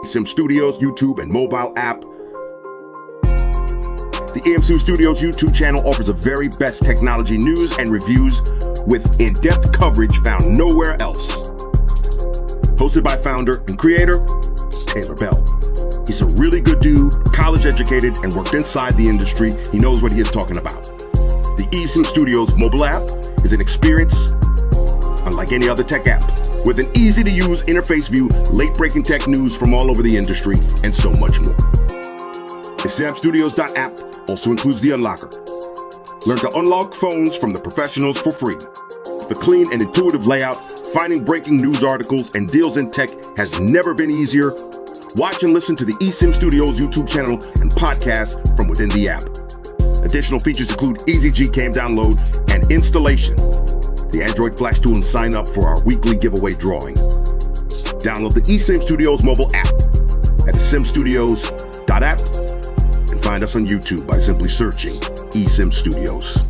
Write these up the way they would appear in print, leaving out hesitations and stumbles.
eSIM Studios YouTube and mobile app. The eSIM Studios YouTube channel offers the very best technology news and reviews with in-depth coverage found nowhere else. Hosted by founder and creator, Taylor Bell. He's a really good dude, college educated, and worked inside the industry. He knows what he is talking about. The eSIM Studios mobile app is an experience unlike any other tech app, with an easy-to-use interface view, late-breaking tech news from all over the industry, and so much more. The samstudios.app also includes the unlocker. Learn to unlock phones from the professionals for free. The clean and intuitive layout, finding breaking news articles and deals in tech has never been easier. Watch and listen to the eSIM Studios YouTube channel and podcast from within the app. Additional features include easy Gcam download and installation, the Android Flash tool, and sign up for our weekly giveaway drawing. Download the eSIM Studios mobile app at simstudios.app and find us on YouTube by simply searching eSIM Studios.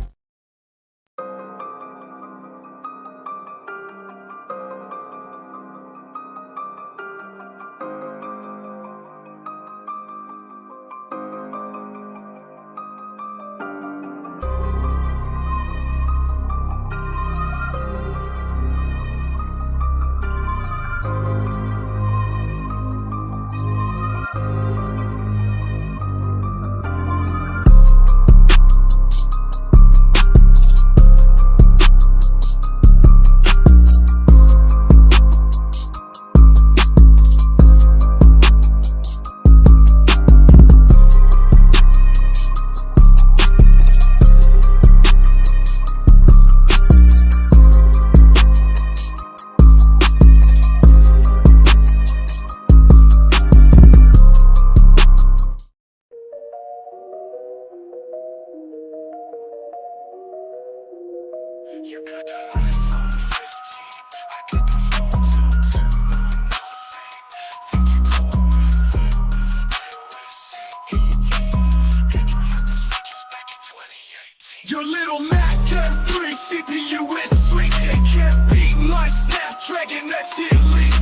Your little Mac M3 CPU is sweet. It can't beat my Snapdragon X Elite.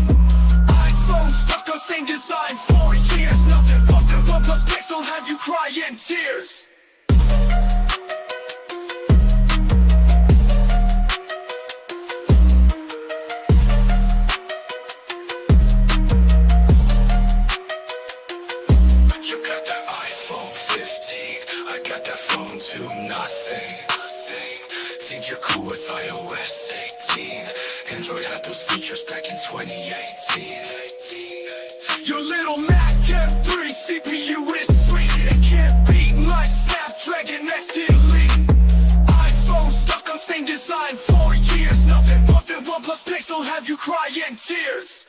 iPhone stuck on same design for years. Nothing but the bumper pixel have you cry in tears. You got that iPhone 15, I got that phone to nothing. Think you're cool with iOS 18. Android had those features back in 2018. Your little Mac M3 CPU is sweet. It can't beat my Snapdragon X Elite. iPhone stuck on same design for years. Nothing but the OnePlus Pixel have you cry in tears.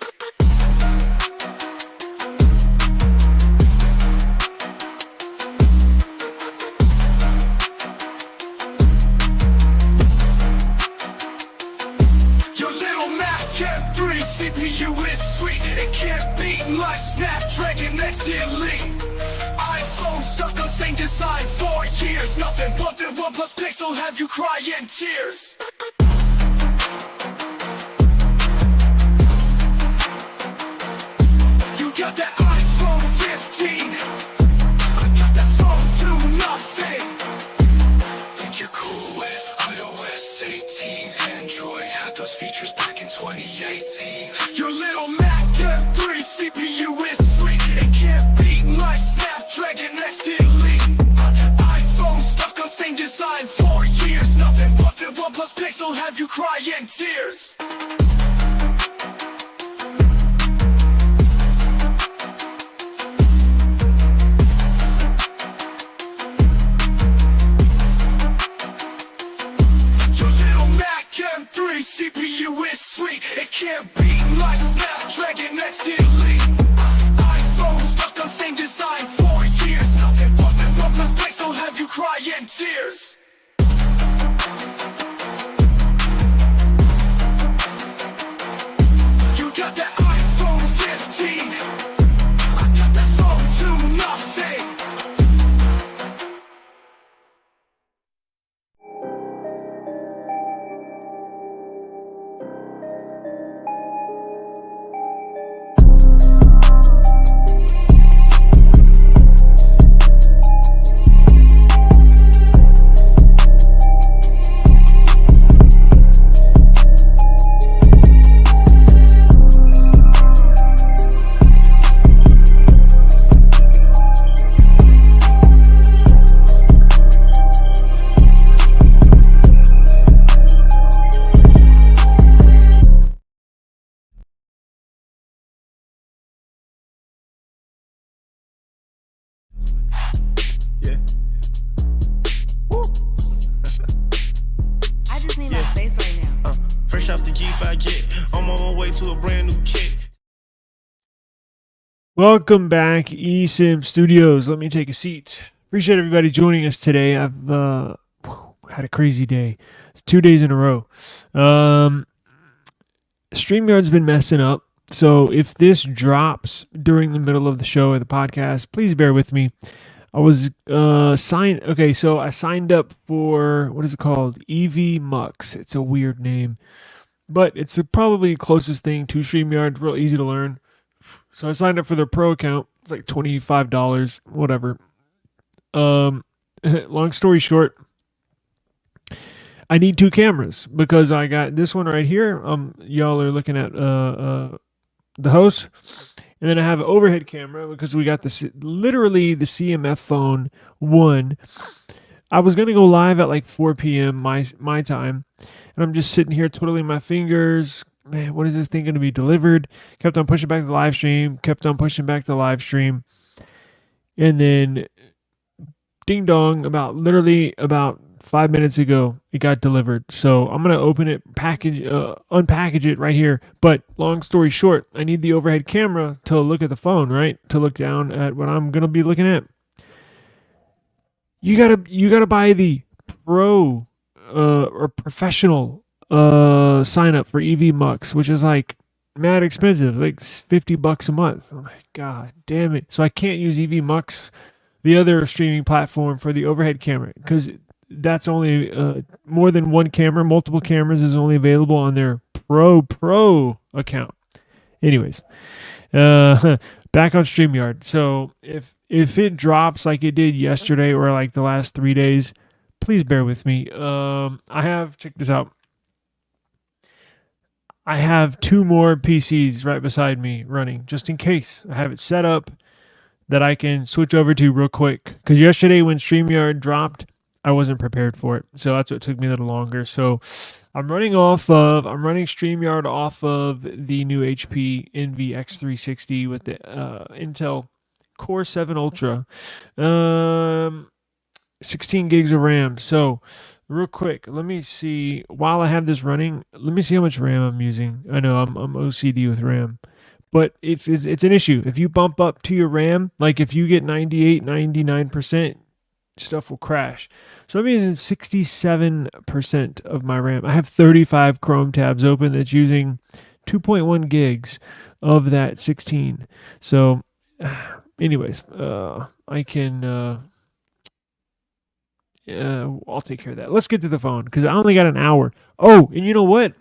M3 CPU is sweet. It can't beat my Snapdragon X Elite. iPhone stuck on same design for years. Nothing but the OnePlus Pixel have you cry in tears. You got that iPhone 15, I got that phone to nothing. Think you're cool with iOS 18. Android had those features back in 2018. Your little Mac M3 CPU is sweet. It can't beat my Snapdragon X Elite. iPhone stuck on same design for years. Nothing but the OnePlus Pixel have you cry in tears. M3 CPU is sweet. It can't beat my Snapdragon X Elite. iPhone stuck on same design for years. Nothing but the OnePlus Pixel have you cry in tears. You got that iPhone 15, I got that phone to nothing. to a brand new kid. Welcome back, eSIM Studios. Let me take a seat. Appreciate everybody joining us today. I've had a crazy day. It's 2 days in a row. StreamYard's been messing up. So if this drops during the middle of the show or the podcast, please bear with me. I was signed. Okay, so I signed up for, what is it called? EV Mux. It's a weird name, but it's probably the closest thing to StreamYard. Real easy to learn. So I signed up for their pro account. It's like $25, whatever. Long story short, I need 2 cameras because I got this one right here. Y'all are looking at the host, and then I have an overhead camera because we got this literally the CMF phone 1. I was gonna go live at like 4 p.m. my time, and I'm just sitting here twiddling my fingers. Man, when is this thing gonna be delivered? Kept on pushing back the live stream. Kept on pushing back the live stream, and then ding dong! Literally about 5 minutes ago, it got delivered. So I'm gonna open it, unpackage it right here. But long story short, I need the overhead camera to look at the phone, right? To look down at what I'm gonna be looking at. You gotta buy the pro or professional sign up for EV Mux, which is like mad expensive, like $50 a month. Oh my god, damn it! So I can't use EV Mux, the other streaming platform, for the overhead camera because that's only more than one camera. Multiple cameras is only available on their pro account. Anyways, back on StreamYard. So if it drops like it did yesterday or like the last 3 days, please bear with me. Check this out. I have 2 more PCs right beside me running just in case. I have it set up that I can switch over to real quick. Because yesterday when StreamYard dropped, I wasn't prepared for it. So that's what took me a little longer. So I'm running StreamYard off of the new HP Envy X360 with the Intel Core 7 Ultra. 16 gigs of RAM. So real quick, let me see. While I have this running, let me see how much RAM I'm using. I know I'm OCD with RAM, but it's an issue. If you bump up to your RAM, like if you get 98, 99%, stuff will crash. So I'm using 67% of my RAM. I have 35 Chrome tabs open that's using 2.1 gigs of that 16. So anyways, I can... I'll take care of that. Let's get to the phone because I only got an hour. Oh, and you know what?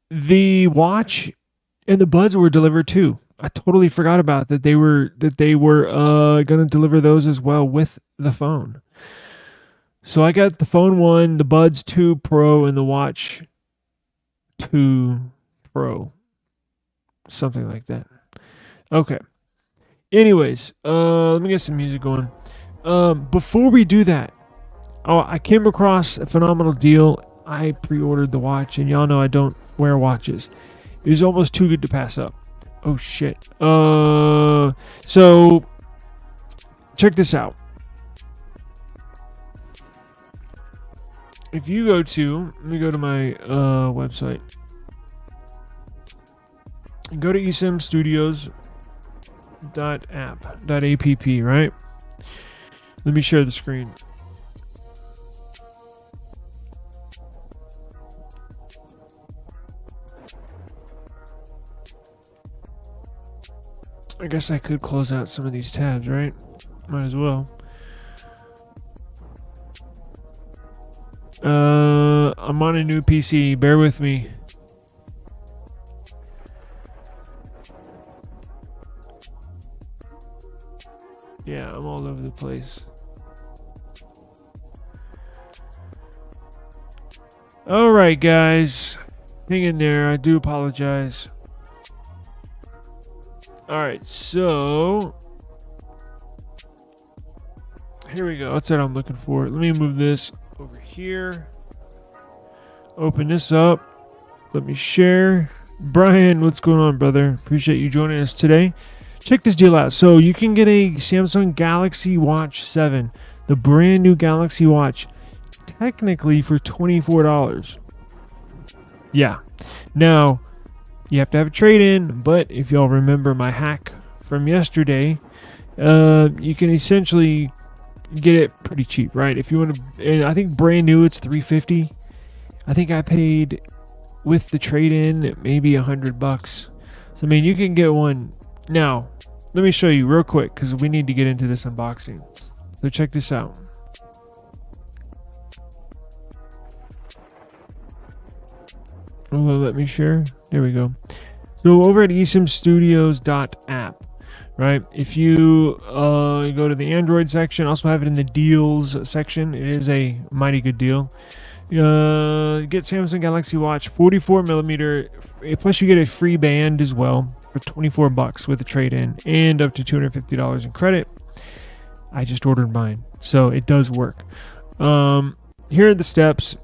The watch and the buds were delivered too. I totally forgot about that. They were gonna deliver those as well with the phone. So I got the phone 1, the buds 2 Pro, and the watch 2 Pro. Something like that. Okay. Anyways, let me get some music going. Before we do that, I came across a phenomenal deal. I pre-ordered the watch, and y'all know I don't wear watches. It was almost too good to pass up. Oh shit. So check this out. If you go to, let me go to my website. Go to eSIMstudios.app, right? Let me share the screen. I guess I could close out some of these tabs, right? Might as well. I'm on a new PC. Bear with me. Yeah, I'm all over the place. All right, guys. Hang in there. I do apologize. All right, so here we go. That's what I'm looking for. Let me move this over here. Open this up. Let me share. Brian, what's going on, brother? Appreciate you joining us today. Check this deal out. So you can get a Samsung Galaxy Watch 7, the brand new Galaxy Watch, technically for $24. Yeah. Now, you have to have a trade-in, but if y'all remember my hack from yesterday, you can essentially get it pretty cheap, right? If you want to, and I think brand new it's $350. I think I paid with the trade-in maybe $100. So I mean, you can get one now. Let me show you real quick because we need to get into this unboxing. So check this out. Oh, let me share. There we go. So over at eSIMstudios.app, right? If you go to the Android section, also have it in the deals section. It is a mighty good deal. Get Samsung Galaxy Watch 44 millimeter, plus you get a free band as well for $24 with a trade-in and up to $250 in credit. I just ordered mine, so it does work. Here are the steps.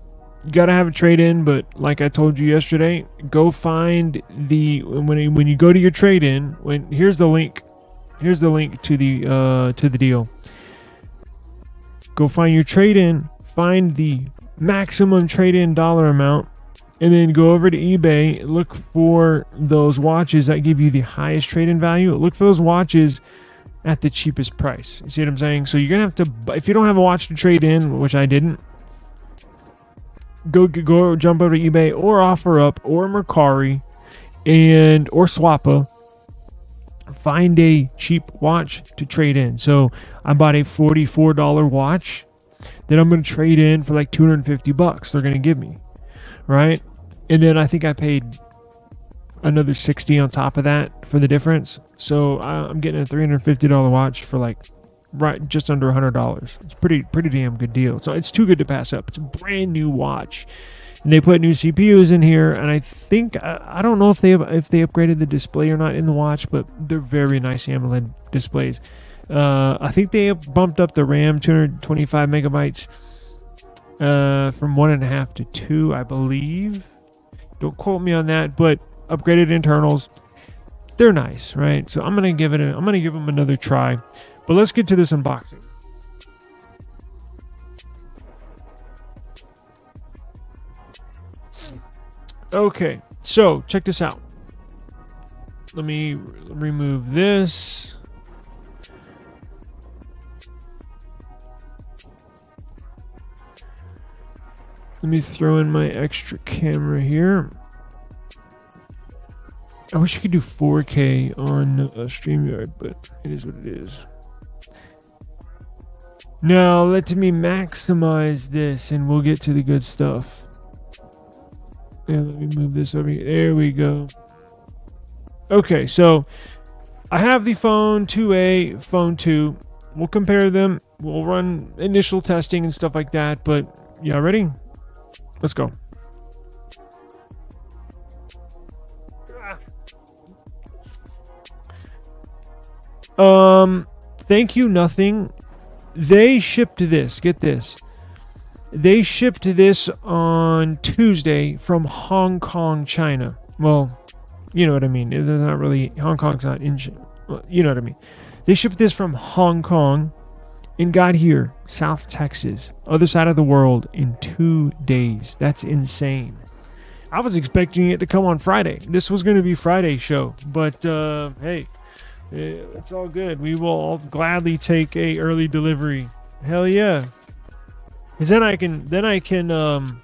You gotta have a trade-in, but like I told you yesterday, go find when you go to your trade-in. Here's the link. Here's the link to the deal. Go find your trade-in. Find the maximum trade-in dollar amount, and then go over to eBay. Look for those watches that give you the highest trade-in value. Look for those watches at the cheapest price. You see what I'm saying? So you're gonna have to, if you don't have a watch to trade in, which I didn't, go jump over to eBay or OfferUp or Mercari or Swappa. Find a cheap watch to trade in. So I bought a $44 watch that I'm going to trade in for like $250. They're going to give me, right? And then I think I paid another $60 on top of that for the difference. So I'm getting a $350 watch for like just under $100. It's pretty damn good deal. So it's too good to pass up. It's a brand new watch, and they put new CPUs in here. And I think I don't know if they upgraded the display or not in the watch, but they're very nice AMOLED displays. I think they bumped up the RAM 225 megabytes from 1.5 to 2, I believe. Don't quote me on that, but upgraded internals. They're nice, right? So I'm gonna give them another try. But let's get to this unboxing. Okay, so check this out. Let me remove this. Let me throw in my extra camera here. I wish you could do 4K on StreamYard, but it is what it is. Now, let me maximize this and we'll get to the good stuff. Yeah, let me move this over here. There we go. Okay, so I have the phone 2A, phone 2. We'll compare them. We'll run initial testing and stuff like that. But, yeah, ready? Let's go. Thank you, nothing. They shipped this. Get this. They shipped this on Tuesday from Hong Kong, China. Well, you know what I mean. It's not really, Hong Kong's not in China. Well, you know what I mean. They shipped this from Hong Kong and got here, South Texas, other side of the world, in 2 days. That's insane. I was expecting it to come on Friday. This was going to be Friday's show, but hey, it's all good. We will all gladly take a early delivery. Hell yeah. Because then I can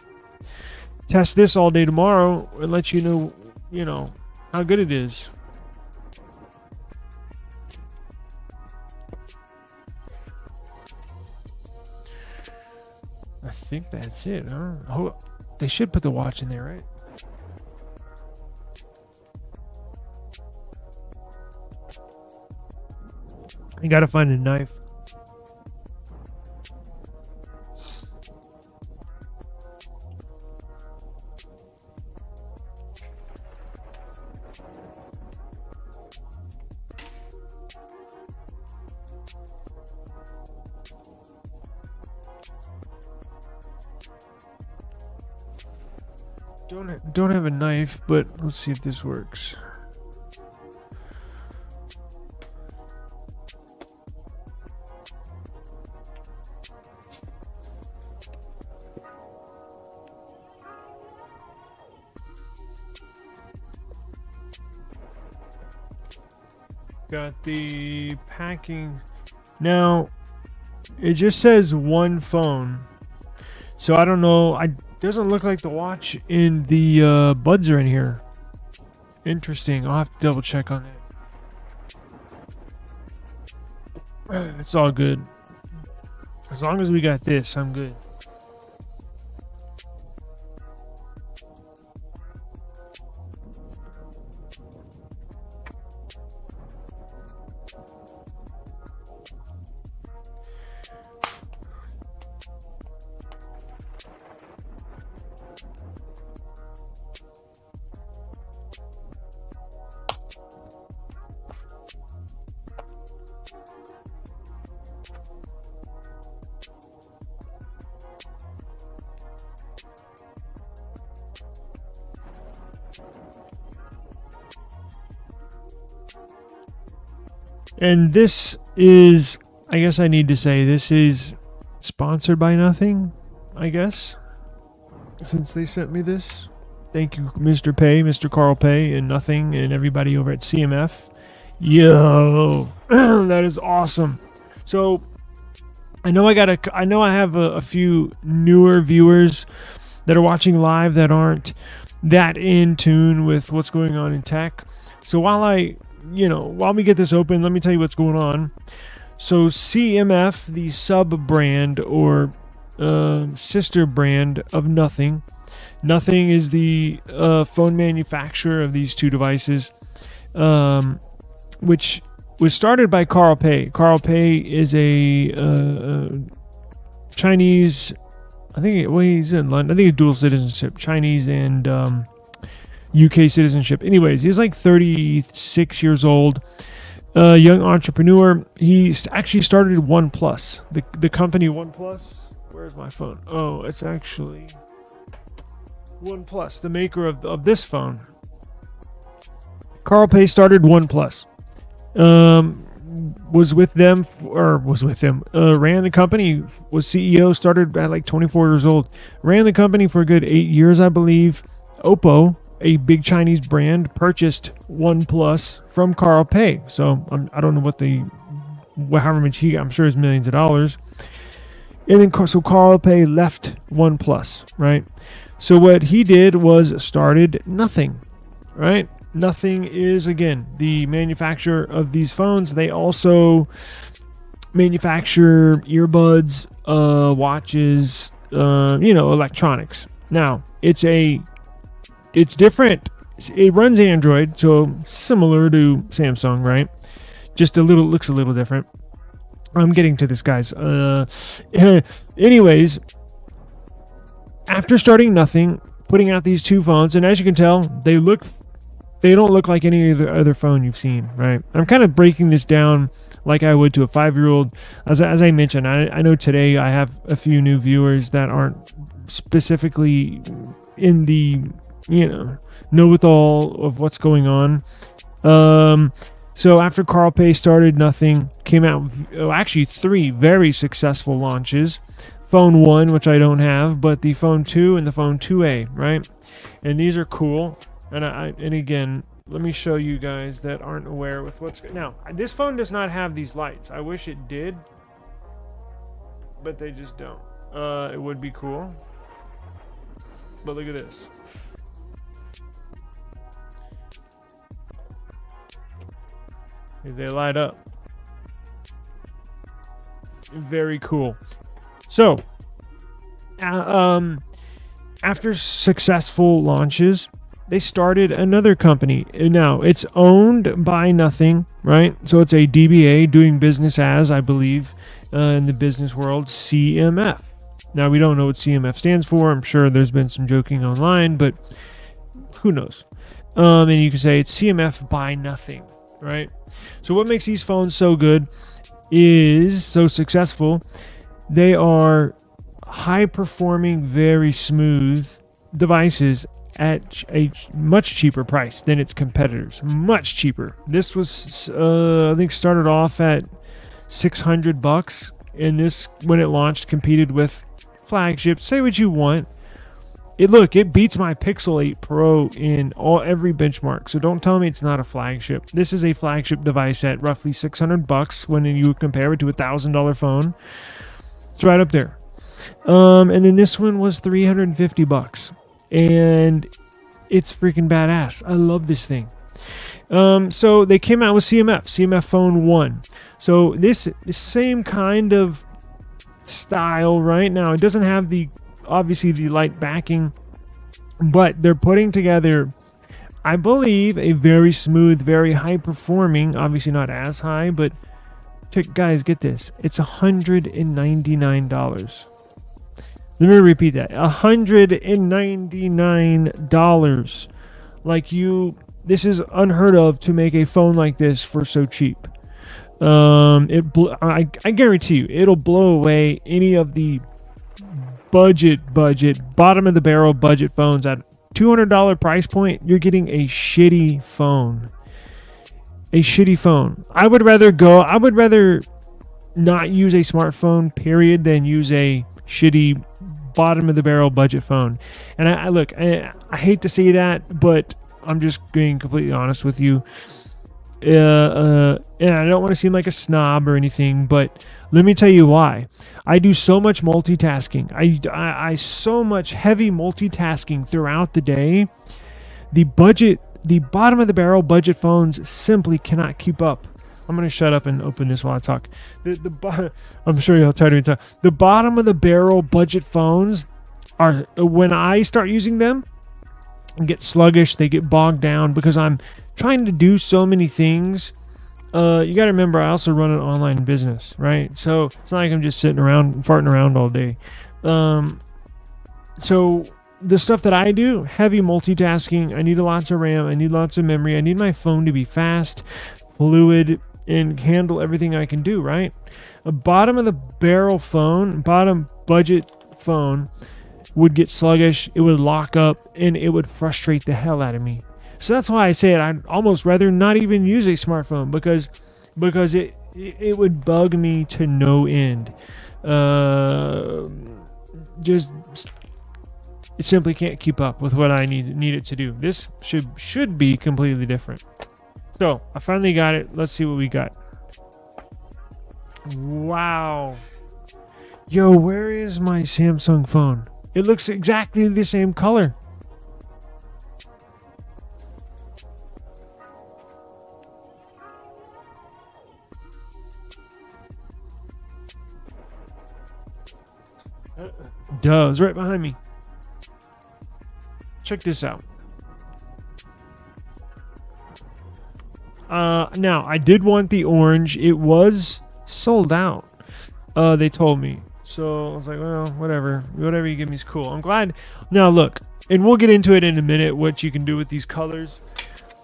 test this all day tomorrow and let you know how good it is. I think that's it, huh? Oh, they should put the watch in there, right? You gotta find a knife. Don't have a knife, but let's see if this works. Got the packing. Now, it just says one phone. So I don't know. Doesn't look like the watch in the buds are in here. Interesting. I'll have to double check on that. It's all good. As long as we got this, I'm good. And this is, I guess I need to say, this is sponsored by nothing, I guess, since they sent me this. Thank you, Mr. Pay, Mr. Carl Pay, and Nothing, and everybody over at CMF. Yo, that is awesome. So, I know I have a few newer viewers that are watching live that aren't that in tune with what's going on in tech. So while we get this open, let me tell you what's going on. So CMF, the sub-brand or sister brand of Nothing. Nothing is the phone manufacturer of these two devices, which was started by Carl Pei. Carl Pei is a Chinese, he's in London. I think he's dual citizenship, Chinese and UK citizenship. Anyways, he's like 36 years old, young entrepreneur. He actually started OnePlus, the company OnePlus. Where's my phone? Oh, it's actually OnePlus, the maker of this phone. Carl Pei started OnePlus. Ran the company, was CEO, started at like 24 years old. Ran the company for a good 8 years, I believe. Oppo, a big Chinese brand, purchased OnePlus from Carl Pei. So I don't know however much I'm sure it's millions of dollars. And then so Carl Pei left OnePlus, right? So what he did was started Nothing, right? Nothing is, again, the manufacturer of these phones. They also manufacture earbuds, watches, electronics. Now, it's different. It runs Android, so similar to Samsung, right? Looks a little different. I'm getting to this, guys. Anyways, after starting Nothing, putting out these two phones, and as you can tell, they don't look like any other phone you've seen, right? I'm kind of breaking this down like I would to a 5-year-old. As I mentioned, I know today I have a few new viewers that aren't specifically in the, know-with-all of what's going on. So after Carl Pei started Nothing, came out actually 3 very successful launches. Phone 1, which I don't have, but the Phone 2 and the Phone 2A, right? And these are cool. And again, let me show you guys that aren't aware with what's now. This phone does not have these lights. I wish it did, but they just don't. It would be cool, but look at this. They light up. Very cool. So, after successful launches, they started another company. Now, it's owned by Nothing, right? So it's a DBA, doing business as, I believe, in the business world, CMF. Now, we don't know what CMF stands for. I'm sure there's been some joking online, but who knows? And you can say it's CMF by Nothing, right? So what makes these phones so good is so successful. They are high-performing, very smooth devices at a much cheaper price than its competitors. Much cheaper. This was, I think, started off at $600, and this, when it launched, competed with flagships. Say what you want. It beats my Pixel 8 Pro in every benchmark. So don't tell me it's not a flagship. This is a flagship device at roughly $600 when you compare it to $1,000 phone. It's right up there. And then this one was $350, and it's freaking badass. I love this thing. So they came out with CMF Phone 1. So this same kind of style right now. It doesn't have obviously the light backing, but they're putting together, I believe, a very smooth, very high performing, obviously not as high, but guys, get this. It's $199. Let me repeat that. $199. This is unheard of to make a phone like this for so cheap. I guarantee you, it'll blow away any of the budget, bottom of the barrel budget phones. At $200 price point, you're getting a shitty phone. I would rather not use a smartphone, period, than use a shitty bottom of the barrel budget phone. And I hate to say that, but I'm just being completely honest with you. And I don't want to seem like a snob or anything, but let me tell you why. I do so much multitasking. I so much heavy multitasking throughout the day. The bottom of the barrel budget phones simply cannot keep up. I'm going to shut up and open this while I talk. I'm sure you'll tired of me talk. The bottom of the barrel budget phones are, when I start using them, get sluggish. They get bogged down because I'm trying to do so many things. You got to remember, I also run an online business, right? So it's not like I'm just sitting around farting around all day. So the stuff that I do, heavy multitasking. I need lots of RAM. I need lots of memory. I need my phone to be fast, fluid, and handle everything I can do, right? A bottom of the barrel phone, bottom budget phone would get sluggish, it would lock up, and it would frustrate the hell out of me. So that's why I say it. I'd almost rather not even use a smartphone because it would bug me to no end. It simply can't keep up with what I need it to do. This should be completely different. So I finally got it. Let's see what we got. Wow. Yo, where is my Samsung phone? It looks exactly the same color. Duh, it's right behind me. Check this out. Now, I did want the orange. It was sold out. They told me. So I was like, well, whatever you give me is cool. I'm glad. Now look, and we'll get into it in a minute, what you can do with these colors.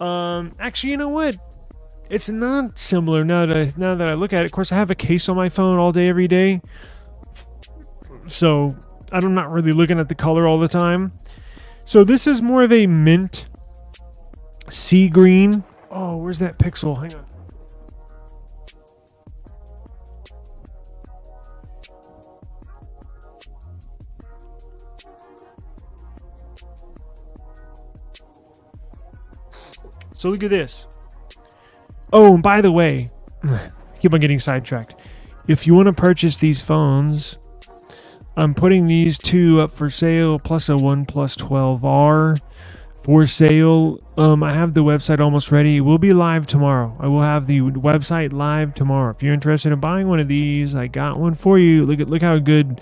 Actually, you know what? It's not similar now that I look at it. Of course, I have a case on my phone all day, every day. So I'm not really looking at the color all the time. So this is more of a mint sea green. Oh, where's that pixel? Hang on. So look at this. Oh, and by the way, I keep on getting sidetracked. If you want to purchase these phones, I'm putting these two up for sale, plus a OnePlus 12R for sale. I have the website almost ready. It will be live tomorrow. I will have the website live tomorrow. If you're interested in buying one of these, I got one for you. Look how good.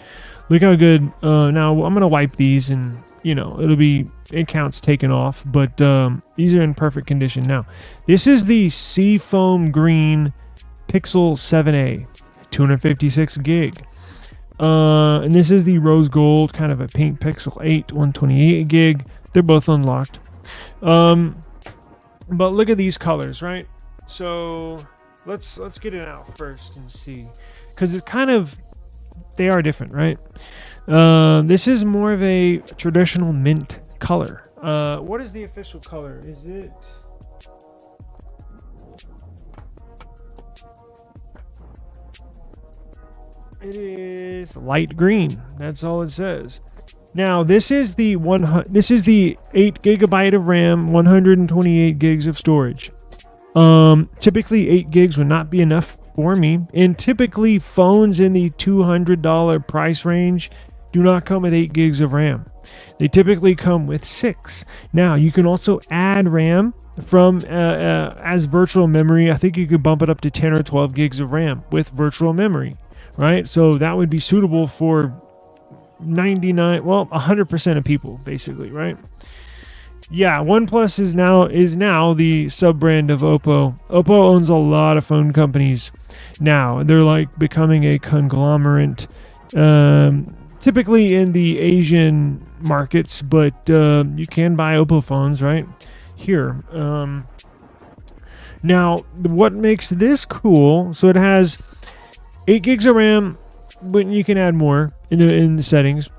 Now I'm gonna wipe these, and it counts taken off, but these are in perfect condition. Now, this is the Seafoam Green Pixel 7a, 256 gig. And this is the Rose Gold, kind of a pink Pixel 8, 128 gig. They're both unlocked. But look at these colors, right? So let's get it out first and see, because it's kind of, they are different, right? This is more of a traditional mint color. What is the official color? Is it? It is light green. That's all it says. Now this is the 8 gigabyte of RAM, 128 gigs of storage. Typically 8 gigs would not be enough for me, and typically phones in the $200 price range do not come with 8 gigs of RAM. They typically come with 6. Now you can also add RAM from as virtual memory. I think you could bump it up to 10 or 12 gigs of RAM with virtual memory, right? So that would be suitable for 100% of people, basically, right? Yeah, OnePlus is now the sub brand of Oppo. Oppo owns a lot of phone companies now. They're like becoming a conglomerate, typically in the Asian markets, but you can buy Oppo phones right here. Now, what makes this cool? So it has 8 gigs of RAM, but you can add more in the settings.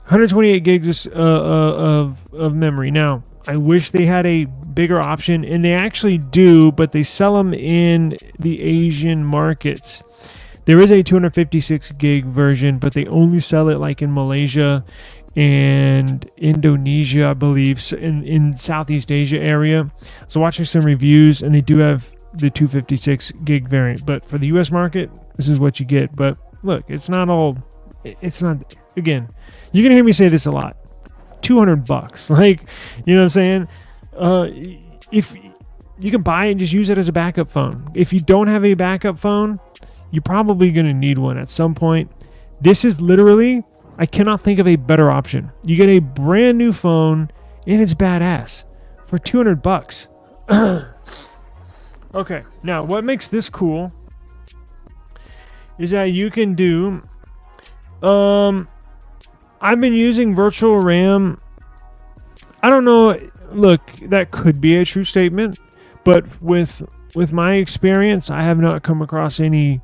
128 gigs of memory. Now, I wish they had a bigger option, and they actually do, but they sell them in the Asian markets. There is a 256 gig version, but they only sell it like in Malaysia and Indonesia, I believe, in Southeast Asia area. So watching some reviews, and they do have the 256 gig variant, but for the US market, this is what you get. But look, it's not, again, you're gonna hear me say this a lot. $200, like, you know what I'm saying? If you can buy it and just use it as a backup phone. If you don't have a backup phone, you're probably gonna need one at some point. This is literally, I cannot think of a better option. You get a brand new phone and it's badass for $200. Okay, now what makes this cool is that you can do, I've been using virtual RAM. I don't know, look, that could be a true statement, but with my experience, I have not come across any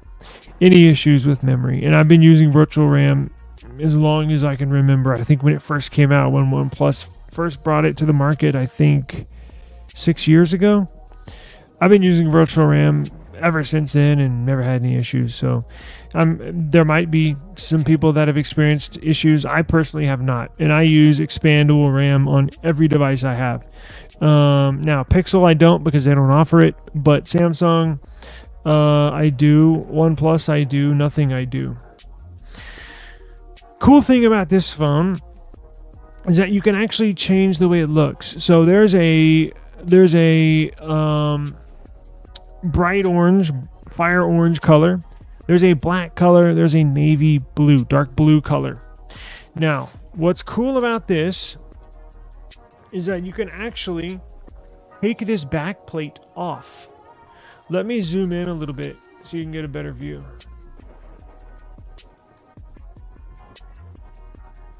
issues with memory, and I've been using virtual RAM as long as I can remember. I think when it first came out, when OnePlus first brought it to the market, I think 6 years ago. I've been using virtual RAM ever since then and never had any issues. So there might be some people that have experienced issues. I personally have not, and I use expandable RAM on every device I have. Now Pixel I don't, because they don't offer it, but Samsung I do, OnePlus I do, nothing I do. Cool thing about this phone is that you can actually change the way it looks. So there's a bright orange, fire orange color. There's a black color. There's a navy blue, dark blue color. Now, what's cool about this is that you can actually take this back plate off. Let me zoom in a little bit so you can get a better view.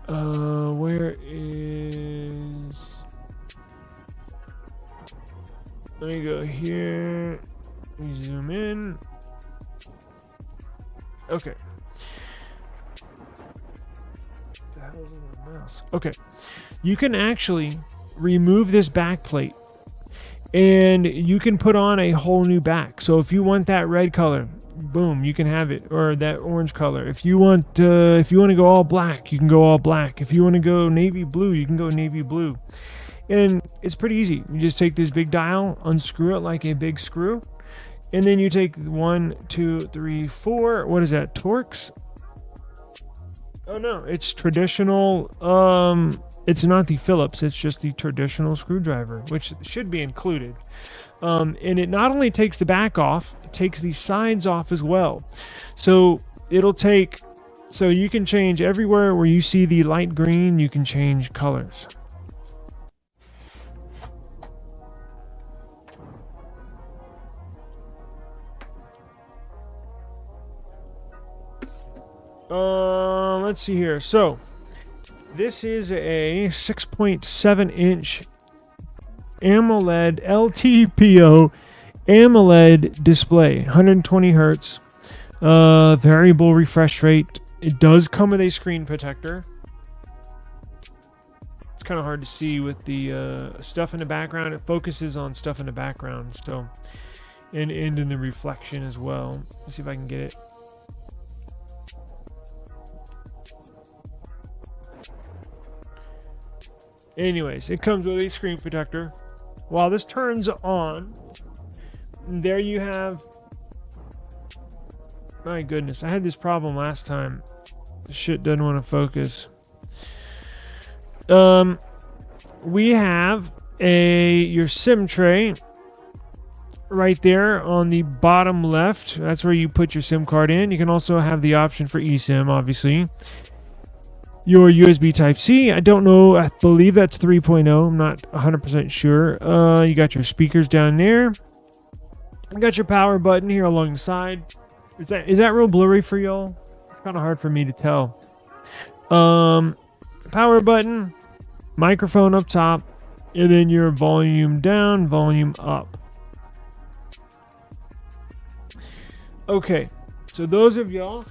Where is... Let me go here. Let me zoom in. Okay. What the hell is on my mouse? Okay. You can actually remove this back plate, and you can put on a whole new back. So if you want that red color, boom, you can have it, or that orange color. If you want to go all black, you can go all black. If you want to go navy blue, you can go navy blue. And it's pretty easy. You just take this big dial, unscrew it like a big screw, and then you take 1, 2, 3, 4. What is that? Torx? Oh no, it's traditional. It's not the Phillips. It's just the traditional screwdriver, which should be included. And it not only takes the back off, it takes the sides off as well. So it'll take. So you can change everywhere where you see the light green. You can change colors. Let's see here. So this is a 6.7 inch AMOLED LTPO AMOLED display, 120 hertz, variable refresh rate. It does come with a screen protector. It's kind of hard to see with the stuff in the background. It focuses on stuff in the background, so and in the reflection as well. Let's see if I can get it. Anyways, it comes with a screen protector. While this turns on, there you have. My goodness, I had this problem last time. This shit doesn't want to focus. We have your SIM tray right there on the bottom left. That's where you put your SIM card in. You can also have the option for eSIM, obviously. Your USB Type-C, I don't know, I believe that's 3.0. I'm not 100% sure. You got your speakers down there. You got your power button here along the side. Is that real blurry for y'all? It's kind of hard for me to tell. Power button, microphone up top, and then your volume down, volume up. Okay, so those of y'all,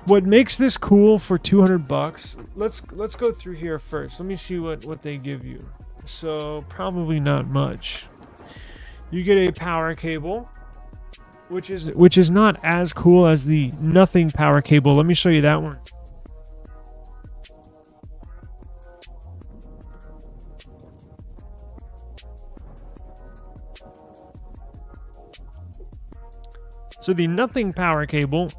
what makes this cool for $200? Let's go through here first. Let me see what they give you. So probably not much. You get a power cable, which is not as cool as the nothing power cable. Let me show you that one. So the nothing power cable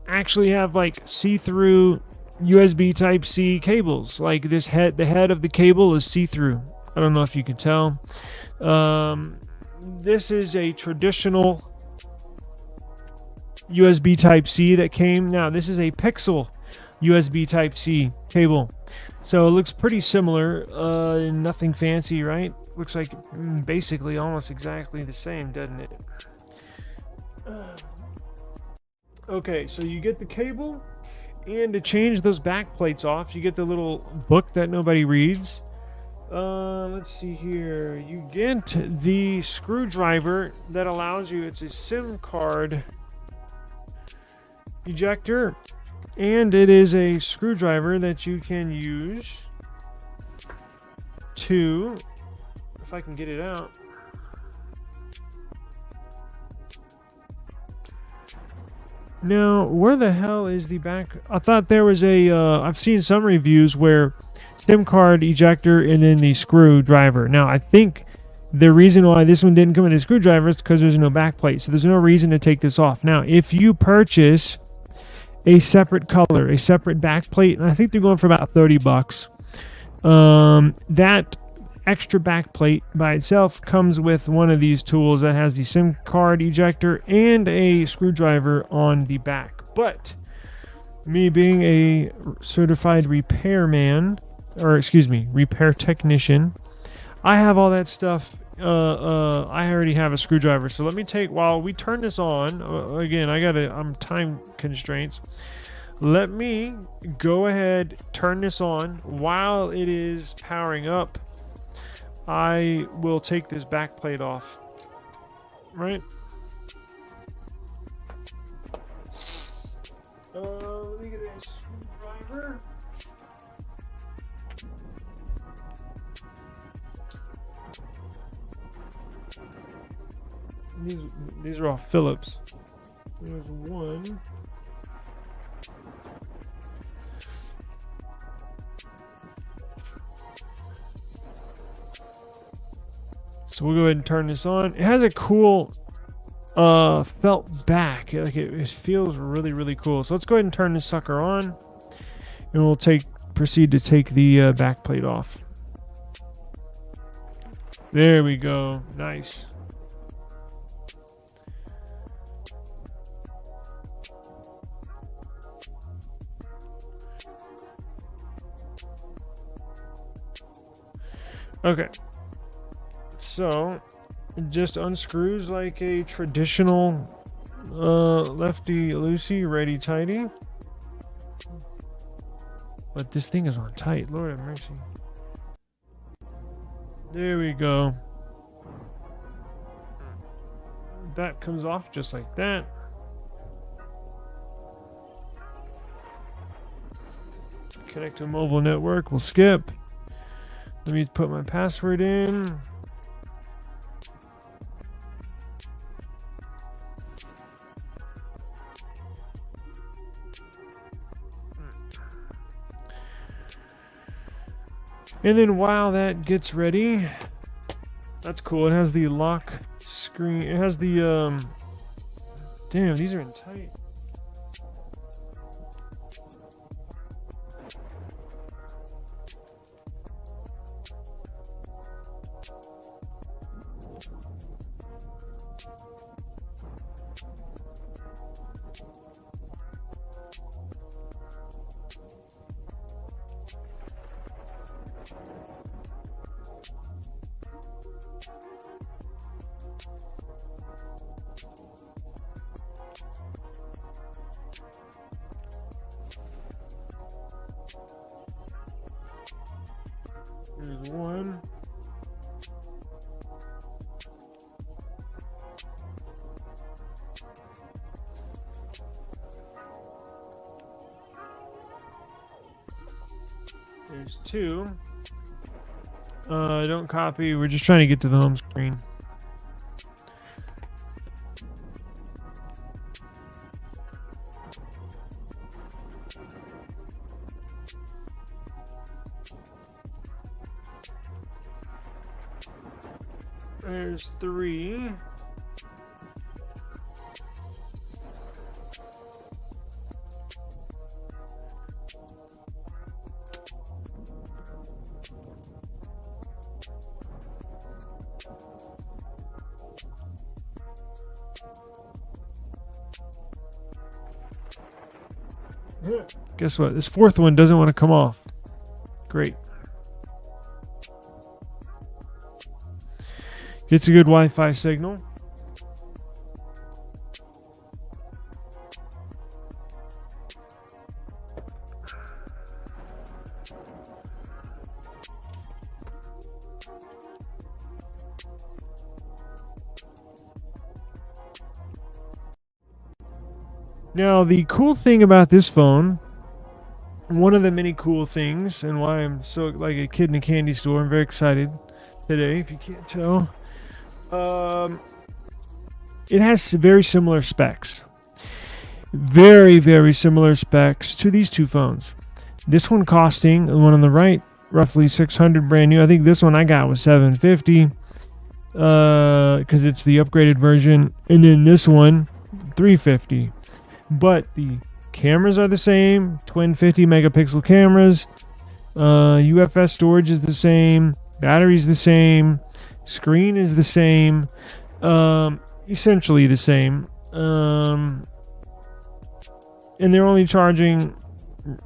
actually have like see-through USB Type-C cables. Like the head of the cable is see-through. I don't know if you can tell. This is a traditional USB Type-C that came. Now this is a Pixel USB Type-C cable. So it looks pretty similar. Nothing fancy, right? Looks like basically almost exactly the same, doesn't it? Okay, so you get the cable, and to change those back plates off, you get the little book that nobody reads. Let's see here. You get the screwdriver that allows you, it's a SIM card ejector, and it is a screwdriver that you can use to, if I can get it out. Now, where the hell is the back? I thought there was I've seen some reviews where SIM card ejector and then the screwdriver. Now, I think the reason why this one didn't come with a screwdriver is because there's no back plate. So there's no reason to take this off. Now, if you purchase a separate color, a separate back plate, and I think they're going for about $30, that extra back plate by itself comes with one of these tools that has the SIM card ejector and a screwdriver on the back. But me being a certified repairman, or excuse me, repair technician, I have all that stuff. I already have a screwdriver. So let me while we turn this on, again, I'm time constraints. Let me go ahead, turn this on while it is powering up. I will take this back plate off, right? Let me get a screwdriver. These are all Phillips. There's one. So we'll go ahead and turn this on. It has a cool felt back. Like it feels really, really cool. So let's go ahead and turn this sucker on, and we'll proceed to take the back plate off. There we go. Nice. Okay. So it just unscrews like a traditional lefty loosey, righty tighty. But this thing is on tight. Lord have mercy. There we go. That comes off just like that. Connect to a mobile network. We'll skip. Let me put my password in. And then while that gets ready, that's cool. It has the lock screen. It has the damn, these are in tight. There's one. There's two. Don't copy. We're just trying to get to the home screen. There's three. Guess what? This fourth one doesn't want to come off. Great. Gets a good Wi-Fi signal. Now, the cool thing about this phone, one of the many cool things, and why I'm so like a kid in a candy store, I'm very excited today, if you can't tell. It has very similar specs. Very, very similar specs to these two phones. This one costing, the one on the right, roughly $600 brand new. I think this one I got was $750 because it's the upgraded version. And then this one, $350. But the cameras are the same, twin 50 megapixel cameras. UFS storage is the same. Battery's the same. Screen is the same. Essentially the same. And they're only charging,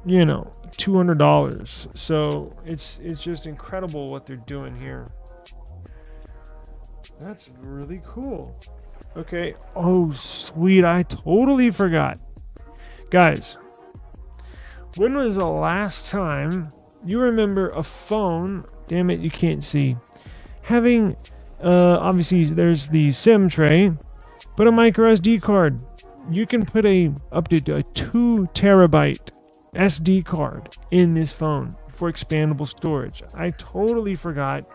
you know, $200. So it's just incredible what they're doing here. That's really cool. Okay. Oh, sweet. I totally forgot. Guys, when was the last time you remember a phone, damn it, you can't see, having, obviously there's the SIM tray, but a micro SD card. You can put up to a 2 terabyte SD card in this phone for expandable storage. I totally forgot.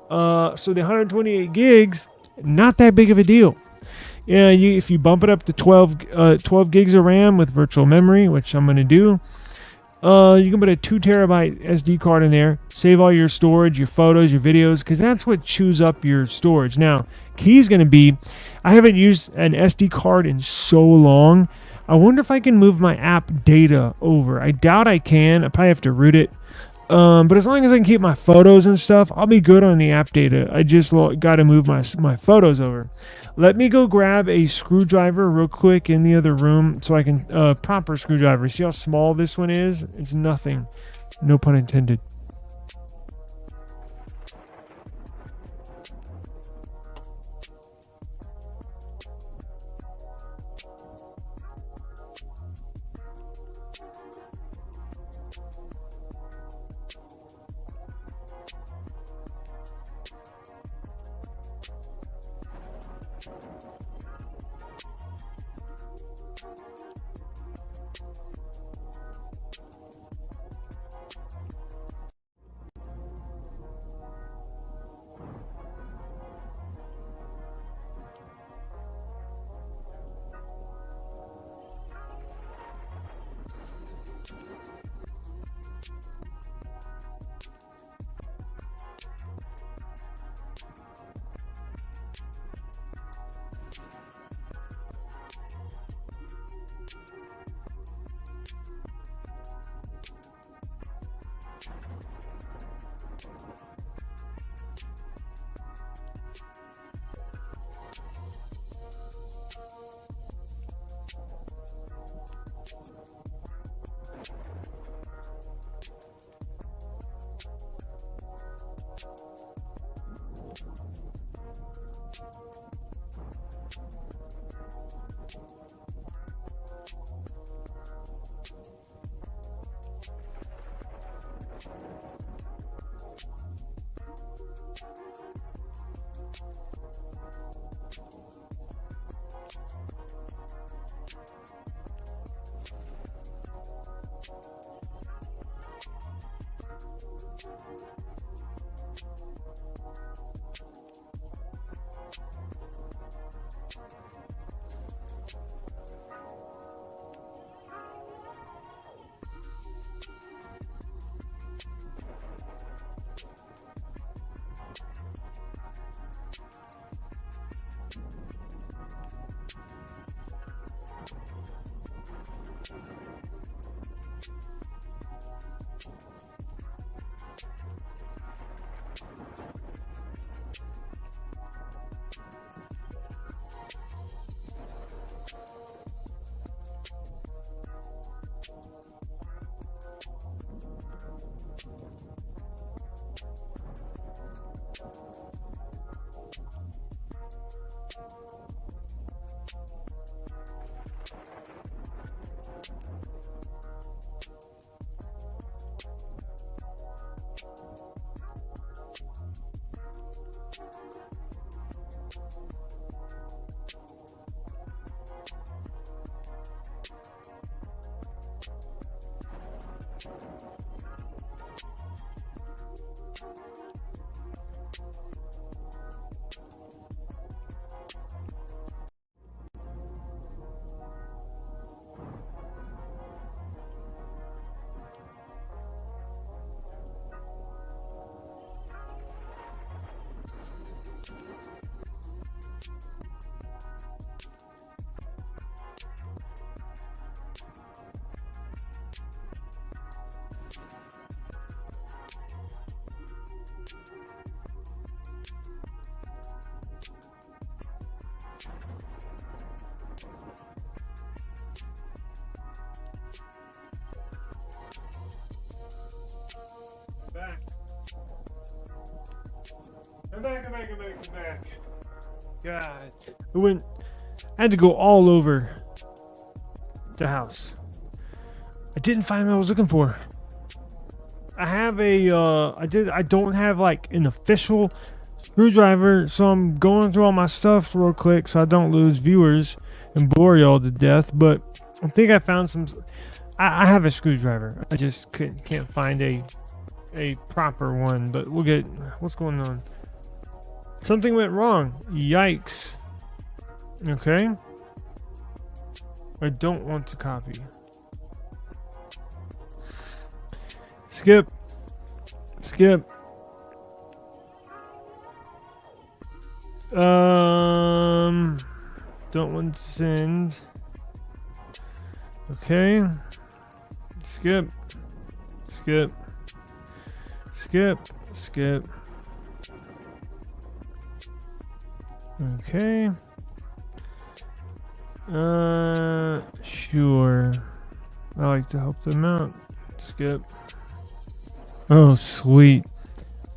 So the 128 gigs, not that big of a deal. Yeah, if you bump it up to 12 gigs of RAM with virtual memory, which I'm going to do, you can put a 2 terabyte SD card in there, save all your storage, your photos, your videos, because that's what chews up your storage. Now, key is going to be, I haven't used an SD card in so long. I wonder if I can move my app data over. I doubt I can. I probably have to root it. But as long as I can keep my photos and stuff, I'll be good on the app data. I just got to move my photos over. Let me go grab a screwdriver real quick in the other room so I can, proper screwdriver. See how small this one is? It's nothing. No pun intended. Back. I'm back. God. I had to go all over the house. I didn't find what I was looking for. I have I don't have like an official screwdriver, so I'm going through all my stuff real quick so I don't lose viewers and bore y'all to death, but I think I found some. I have a screwdriver. I just can't find a proper one, but we'll get. What's going on? Something went wrong. Yikes. Okay. I don't want to copy. Skip. Don't want to send. Okay. Skip. Okay. Sure. I like to help them out. Skip. Oh, sweet.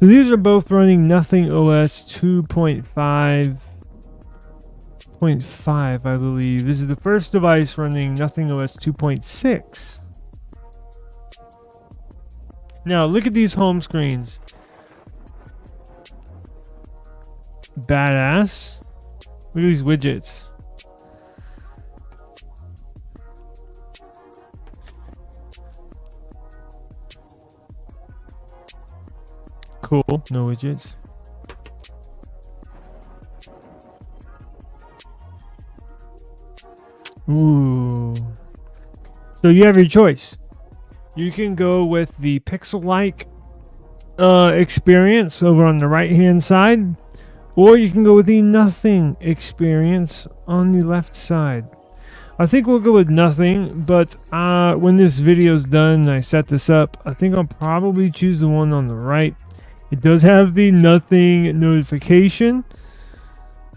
So these are both running Nothing OS 2.5.5, I believe. This is the first device running Nothing OS 2.6. Now, look at these home screens. Badass. Look at these widgets. Cool. No widgets. Ooh. So you have your choice. You can go with the pixel-like experience over on the right-hand side, or you can go with the nothing experience on the left side. I think we'll go with nothing, but when this video's done and I set this up, I think I'll probably choose the one on the right. It does have the nothing notification.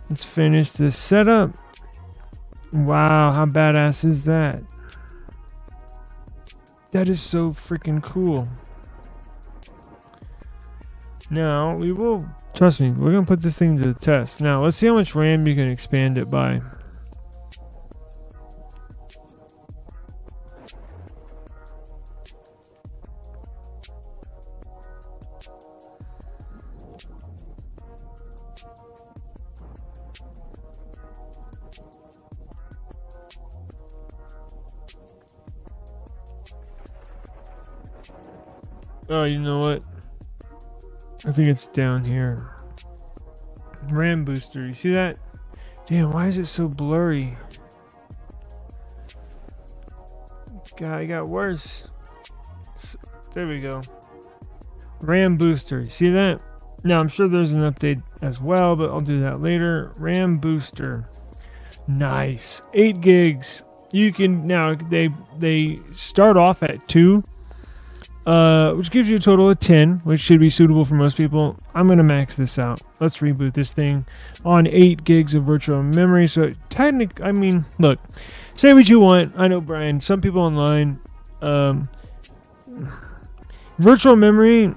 Let's finish this setup. Wow, how badass is that? That is so freaking cool. Now, we will, trust me, we're going to put this thing to the test. Now, let's see how much RAM you can expand it by. Oh, you know what? I think it's down here. RAM booster. You see that? Damn, why is it so blurry? God, it got worse. There we go. RAM booster. You see that? Now, I'm sure there's an update as well, but I'll do that later. RAM booster. Nice. 8 gigs. You can now they start off at 2, which gives you a total of 10, which should be suitable for most people. I'm gonna max this out. Let's reboot this thing on 8 gigs of virtual memory. So technically, I mean, look, say what you want. I know, Brian. Some people online, virtual memory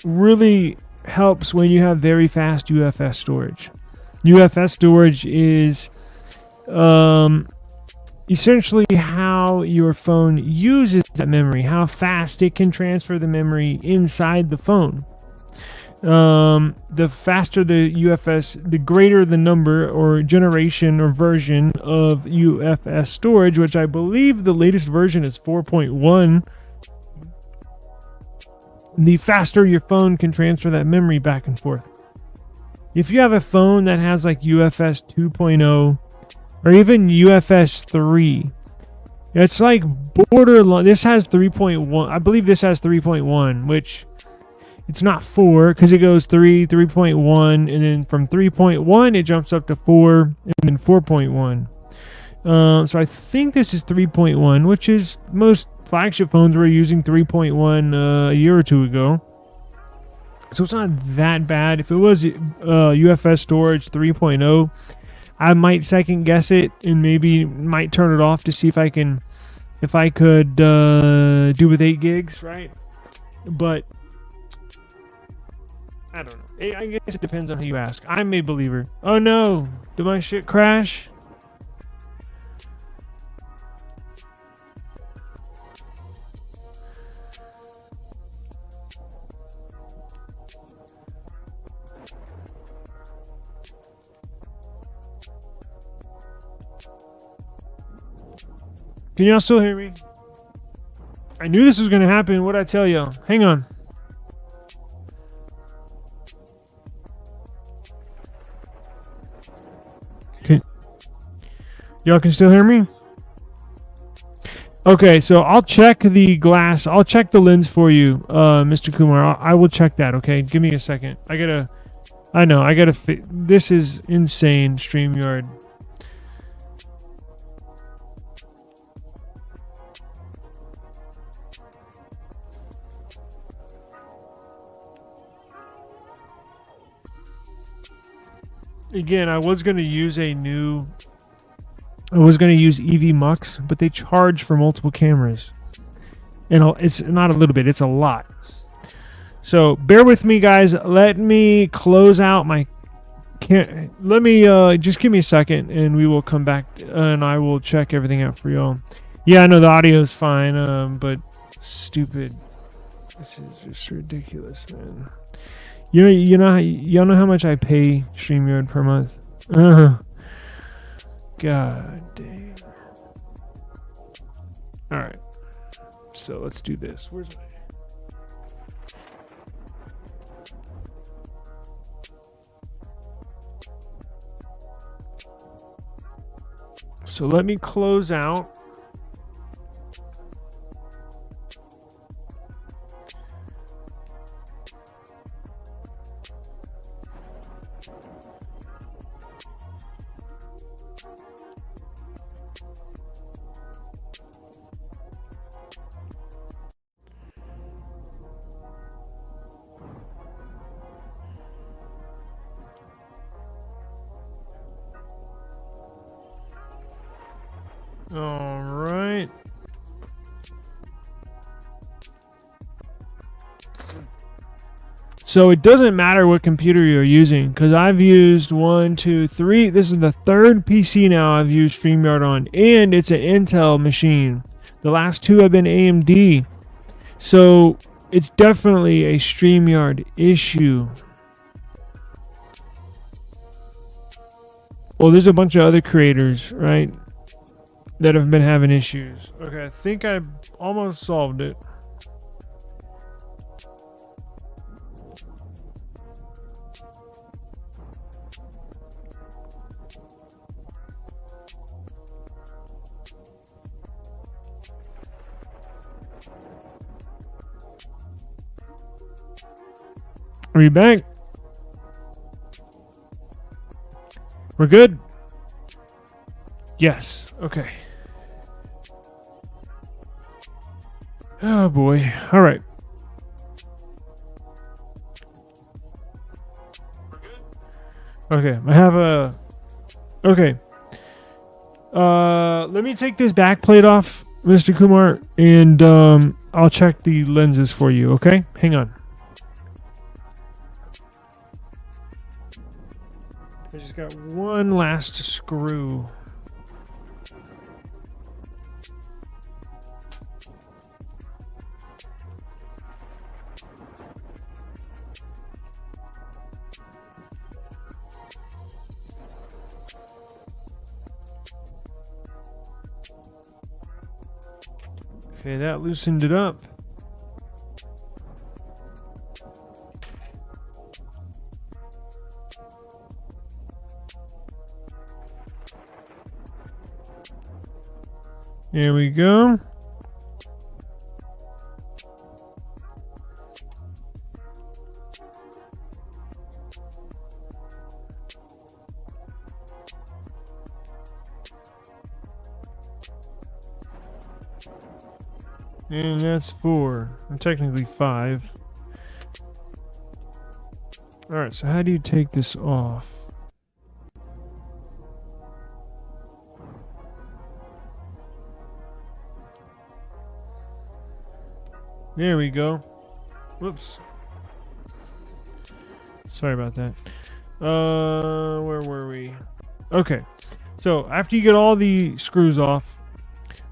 really helps when you have very fast UFS storage. UFS storage is essentially how your phone uses that memory, how fast it can transfer the memory inside the phone. The faster the UFS, the greater the number or generation or version of UFS storage, which I believe the latest version is 4.1. The faster your phone can transfer that memory back and forth. If you have a phone that has like UFS 2.0 or even UFS 3, it's like borderline. This has 3.1. I believe this has 3.1, which it's not 4 because it goes 3, 3.1, and then from 3.1 it jumps up to 4, and then 4.1. So I think this is 3.1, which is most flagship phones were using 3.1 a year or two ago. So it's not that bad. If it was UFS storage 3.0, I might second guess it and maybe might turn it off to see if I could do with 8 gigs, right? But I don't know. I guess it depends on who you ask. I'm a believer. Oh no, did my shit crash? Can y'all still hear me? I knew this was going to happen. What'd I tell y'all? Hang on. Y'all can still hear me? Okay, so I'll check the glass. I'll check the lens for you, Mr. Kumar. I will check that, okay? Give me a second. This is insane, StreamYard. Again, I was going to use EV Mux, but they charge for multiple cameras. And it's not a little bit, it's a lot. So bear with me, guys. Let me close out my just give me a second and we will come back and I will check everything out for y'all. Yeah, I know the audio is fine, but stupid. This is just ridiculous, man. Y'all know how much I pay StreamYard per month? God damn. Alright. So let's do this. Where's my... So let me close out. All right. So it doesn't matter what computer you're using, because I've used 1, 2, 3. This is the 3rd PC now I've used StreamYard on, and it's an Intel machine. The last 2 have been AMD. So it's definitely a StreamYard issue. Well, there's a bunch of other creators, right, that have been having issues. Okay, I think I almost solved it. Are you back? We're good? Yes. Okay. Oh boy. All right. Okay. I have a... Okay. Let me take this back plate off, Mr. Kumar, and I'll check the lenses for you, okay? Hang on. I just got one last screw. Okay, that loosened it up. There we go. And that's 4. Or technically 5. Alright, so how do you take this off? There we go. Whoops. Sorry about that. Where were we? Okay. So after you get all the screws off,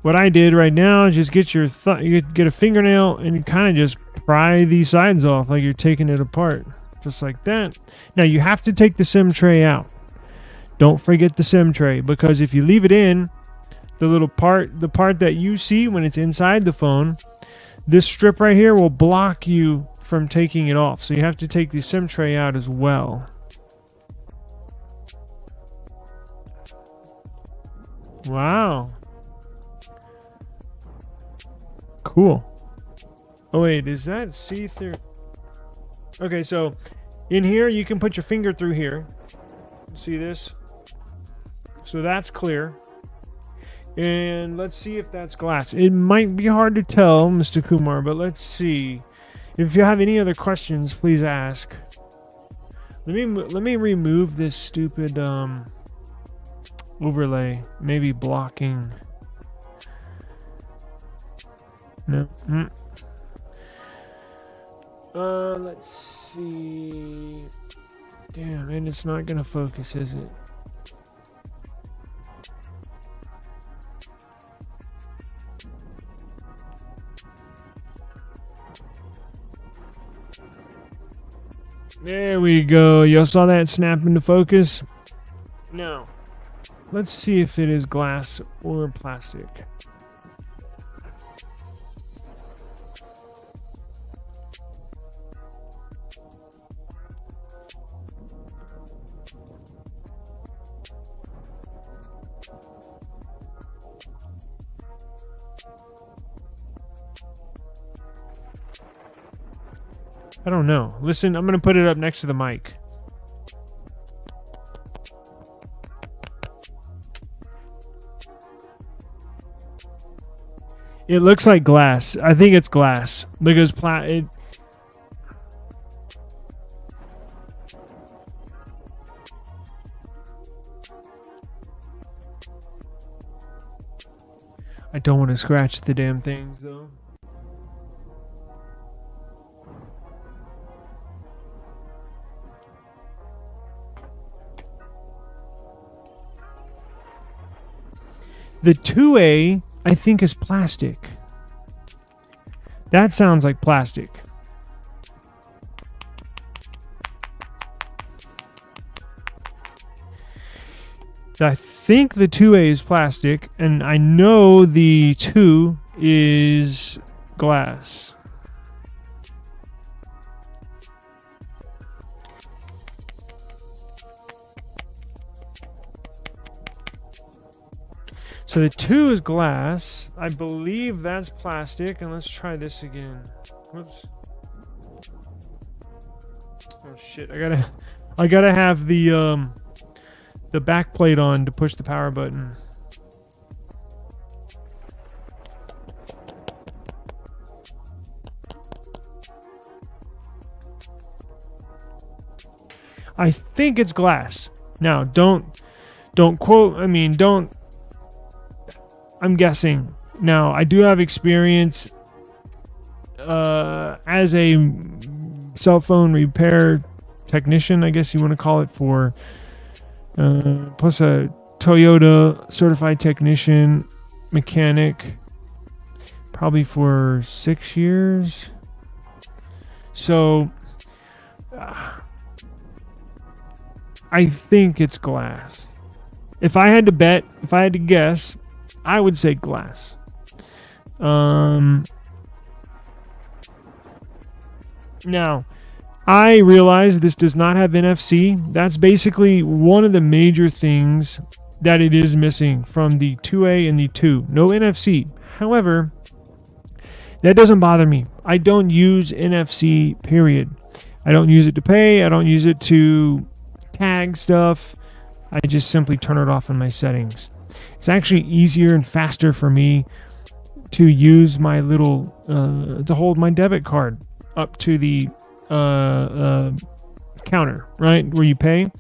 what I did right now is just get your you get a fingernail and you kind of just pry these sides off like you're taking it apart, just like that. Now you have to take the SIM tray out. Don't forget the SIM tray, because if you leave it in, the part that you see when it's inside the phone, this strip right here will block you from taking it off. So you have to take the SIM tray out as well. Wow. Cool. Oh wait, is that see-through? Okay, so in here you can put your finger through here. See this? So that's clear. And let's see if that's glass. It might be hard to tell, Mr. Kumar, but let's see. If you have any other questions, please ask. Let me remove this stupid overlay. Maybe blocking. No. Let's see. Damn, and it's not gonna focus, is it? There we go. Y'all saw that snap into focus? Now, let's see if it is glass or plastic. I don't know. Listen, I'm going to put it up next to the mic. It looks like glass. I think it's glass because I don't want to scratch the damn things though. The 2A, I think, is plastic. That sounds like plastic. I think the 2A is plastic, and I know the 2 is glass. So the 2 is glass. I believe that's plastic, and let's try this again. Whoops. Oh shit! I gotta have the back plate on to push the power button. I think it's glass. Now, don't quote. I mean, don't. I'm guessing. Now, I do have experience as a cell phone repair technician, I guess you want to call it, for plus a Toyota certified technician mechanic, probably for 6 years. So I think it's glass. If I had to bet, if I had to guess, I would say glass. Now, I realize this does not have NFC. That's basically one of the major things that it is missing from the 2A and the 2. No NFC. However, that doesn't bother me. I don't use NFC, period. I don't use it to pay. I don't use it to tag stuff. I just simply turn it off in my settings. It's actually easier and faster for me to use my little, to hold my debit card up to the counter, right, where you pay.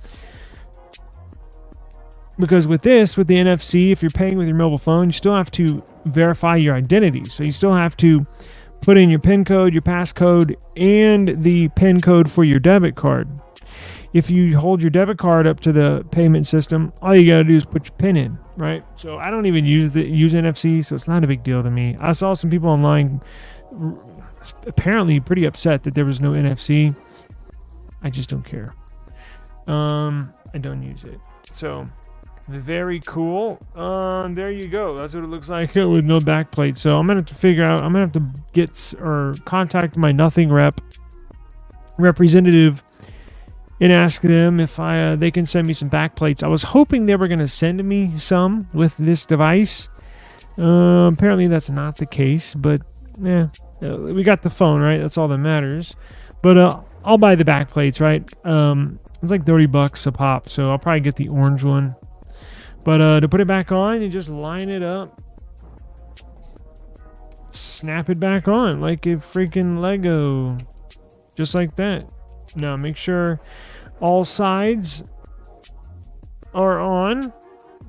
Because with the NFC, if you're paying with your mobile phone, you still have to verify your identity. So you still have to put in your PIN code, your passcode, and the PIN code for your debit card. If you hold your debit card up to the payment system, all you gotta do is put your PIN in, right? So I don't even use NFC, so it's not a big deal to me. I saw some people online apparently pretty upset that there was no NFC. I just don't care. I don't use it. So very cool. There you go. That's what it looks like with no backplate. So I'm gonna have to figure out. I'm gonna have to get or contact my Nothing representative and ask them if they can send me some backplates. I was hoping they were gonna send me some with this device. Apparently that's not the case. But yeah, we got the phone, right? That's all that matters. But I'll buy the backplates, right? It's like $30 a pop, so I'll probably get the orange one. But to put it back on, you just line it up, snap it back on like a freaking Lego, just like that. Now make sure all sides are on.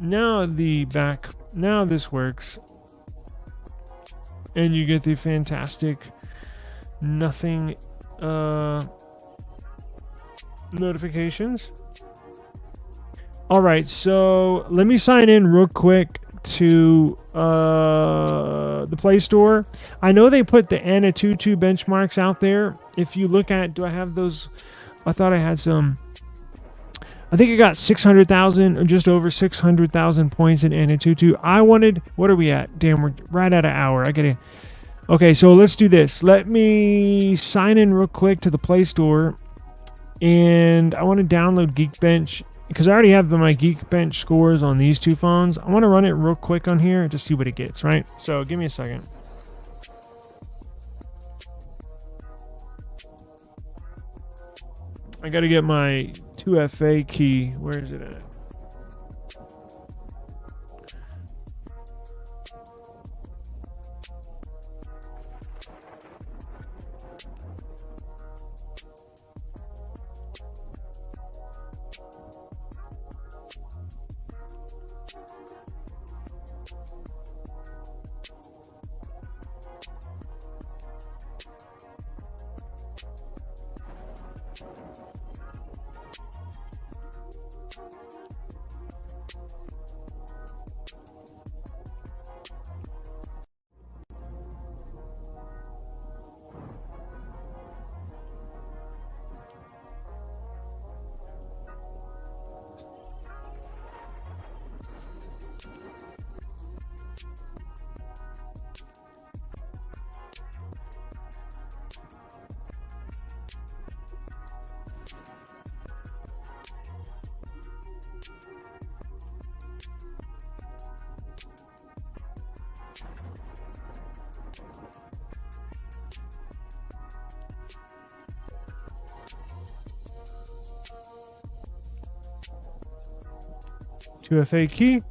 Now this works, and you get the fantastic Nothing notifications. All right, so let me sign in real quick to the Play Store. I know they put the Antutu benchmarks out there. If you look at, do I have those? I thought I had some. I think I got 600,000 or just over 600,000 points in Antutu. I wanted, what are we at? Damn, we're right at an hour. Okay, so let's do this. Let me sign in real quick to the Play Store, and I want to download Geekbench because I already have my Geekbench scores on these two phones. I want to run it real quick on here to see what it gets, right? So give me a second. I got to get my 2FA key. Where is it at? 2FA key.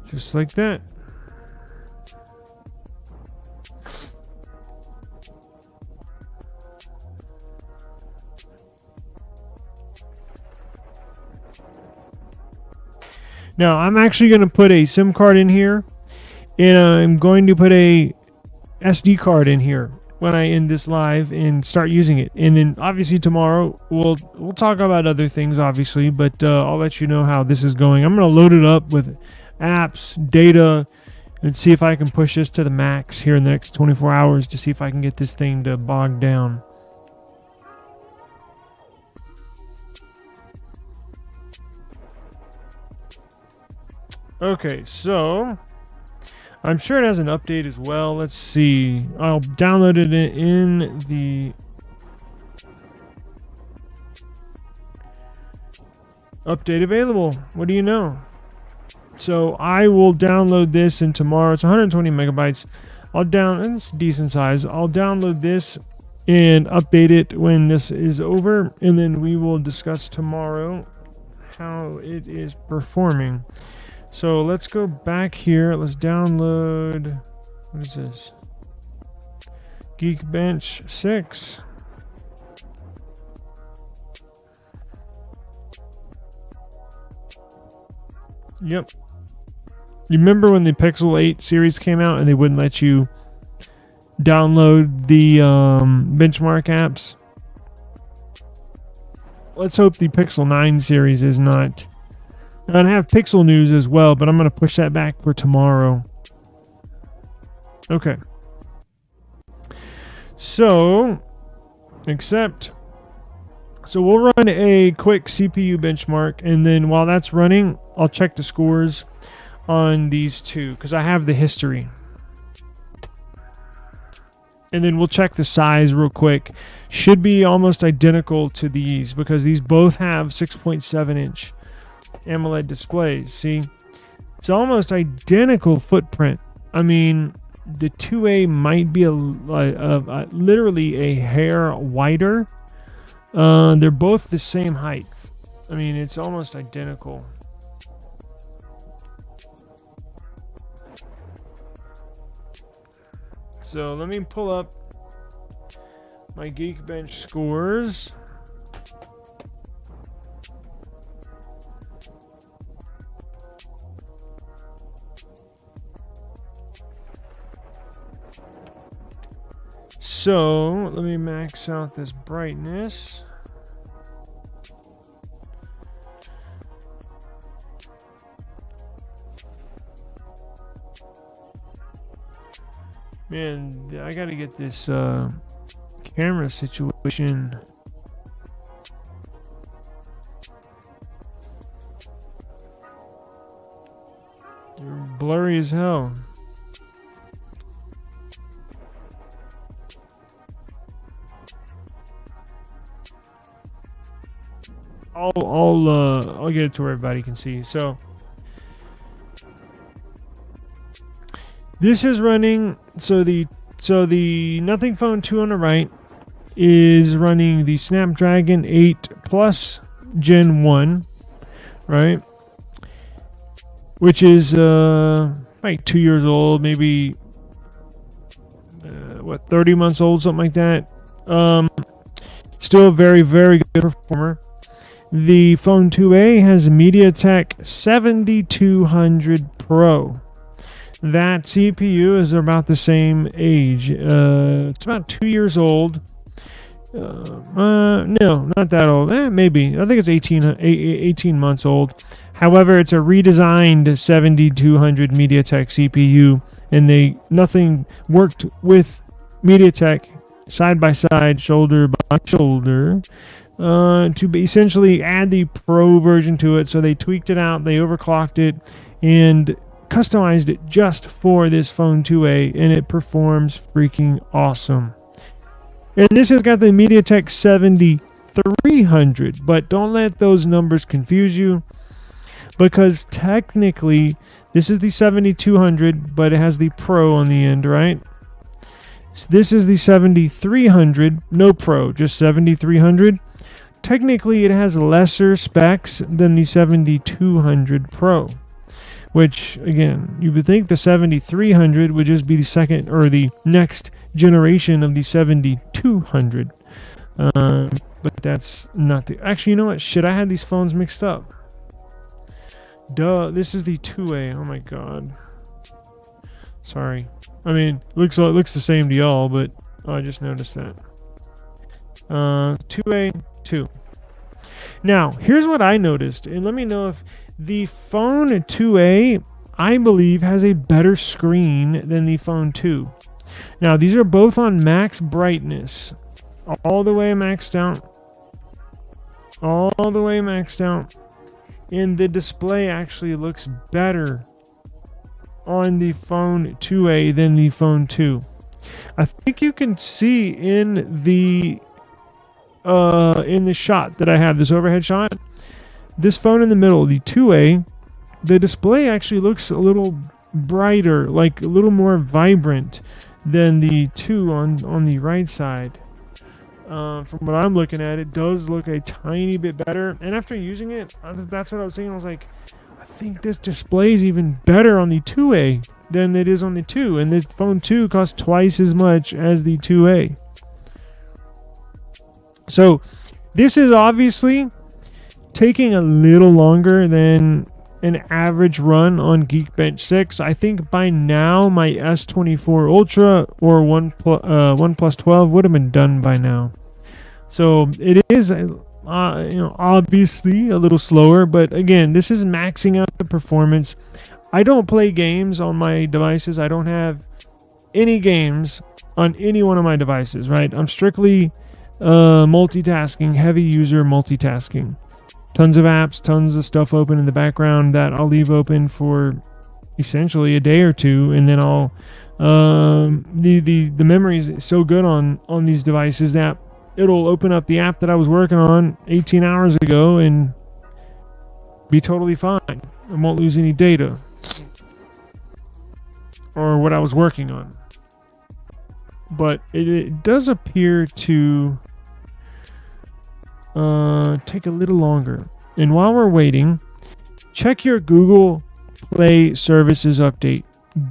Just like that. Now, I'm actually going to put a SIM card in here, and I'm going to put a SD card in here when I end this live and start using it. And then obviously tomorrow we'll talk about other things, obviously, but I'll let you know how this is going. I'm going to load it up with apps, data, and see if I can push this to the max here in the next 24 hours to see if I can get this thing to bog down. Okay, so I'm sure it has an update as well. Let's see. I'll download it in the update available. What do you know? So I will download this in tomorrow. It's 120 megabytes. And it's decent size. I'll download this and update it when this is over, and then we will discuss tomorrow how it is performing. So let's go back here. Let's download. What is this? Geekbench 6. Yep. You remember when the Pixel 8 series came out and they wouldn't let you download the benchmark apps? Let's hope the Pixel 9 series is not. And I have Pixel news as well, but I'm going to push that back for tomorrow. Okay. So, so we'll run a quick CPU benchmark, and then while that's running, I'll check the scores on these two, because I have the history. And then we'll check the size real quick. Should be almost identical to these, because these both have 6.7 inch AMOLED displays. See, it's almost identical footprint. I mean, the 2A might be literally a hair wider. They're both the same height. I mean, it's almost identical. So let me pull up my Geekbench scores. So let me max out this brightness. Man, I gotta get this camera situation. You're blurry as hell. I'll get it to where everybody can see. So this is running. So the Nothing Phone 2 on the right is running the Snapdragon 8 Plus Gen 1, right? Which is like 2 years old, maybe 30 months old, something like that. Still a very, very good performer. The Phone 2A has a MediaTek 7200 Pro. That CPU is about the same age. It's about 2 years old. No, not that old. Maybe. I think it's 18 months old. However, it's a redesigned 7200 MediaTek CPU, and nothing worked with MediaTek side by side, shoulder by shoulder, to essentially add the Pro version to it. So they tweaked it out, they overclocked it, and customized it just for this Phone 2A, and it performs freaking awesome. And this has got the MediaTek 7300, but don't let those numbers confuse you, because technically this is the 7200, but it has the Pro on the end, right? This is the 7300, no Pro, just 7300. Technically, it has lesser specs than the 7200 Pro, which, again, you would think the 7300 would just be the second or the next generation of the 7200. But that's not the... Actually, you know what? Shit, I had these phones mixed up. Duh, this is the 2A. Oh my god. Sorry. I mean, it looks the same to y'all, but I just noticed that. 2A, 2. Now, here's what I noticed, and let me know if the phone 2A, I believe, has a better screen than the phone 2. Now, these are both on max brightness. All the way maxed out. All the way maxed out. And the display actually looks better on the phone 2A than the phone 2. I think you can see in the shot that I have, this overhead shot, this phone in the middle, the 2A, the display actually looks a little brighter, like a little more vibrant than the 2 on the right side. From what I'm looking at, it does look a tiny bit better. And after using it, that's what I was thinking. I was like, I think this display is even better on the 2A than it is on the 2. And the phone 2 costs twice as much as the 2A. So this is obviously taking a little longer than an average run on Geekbench 6. I think by now my S24 Ultra or OnePlus 12 would have been done by now. So it is, obviously a little slower, but again, this is maxing out the performance. I don't play games on my devices. I don't have any games on any one of my devices, right? I'm strictly multitasking, heavy user multitasking. Tons of apps, tons of stuff open in the background that I'll leave open for essentially a day or two, and then I'll the memory is so good on these devices that it'll open up the app that I was working on 18 hours ago and be totally fine. I won't lose any data or what I was working on. But it does appear to take a little longer. And while we're waiting, check your Google Play Services update.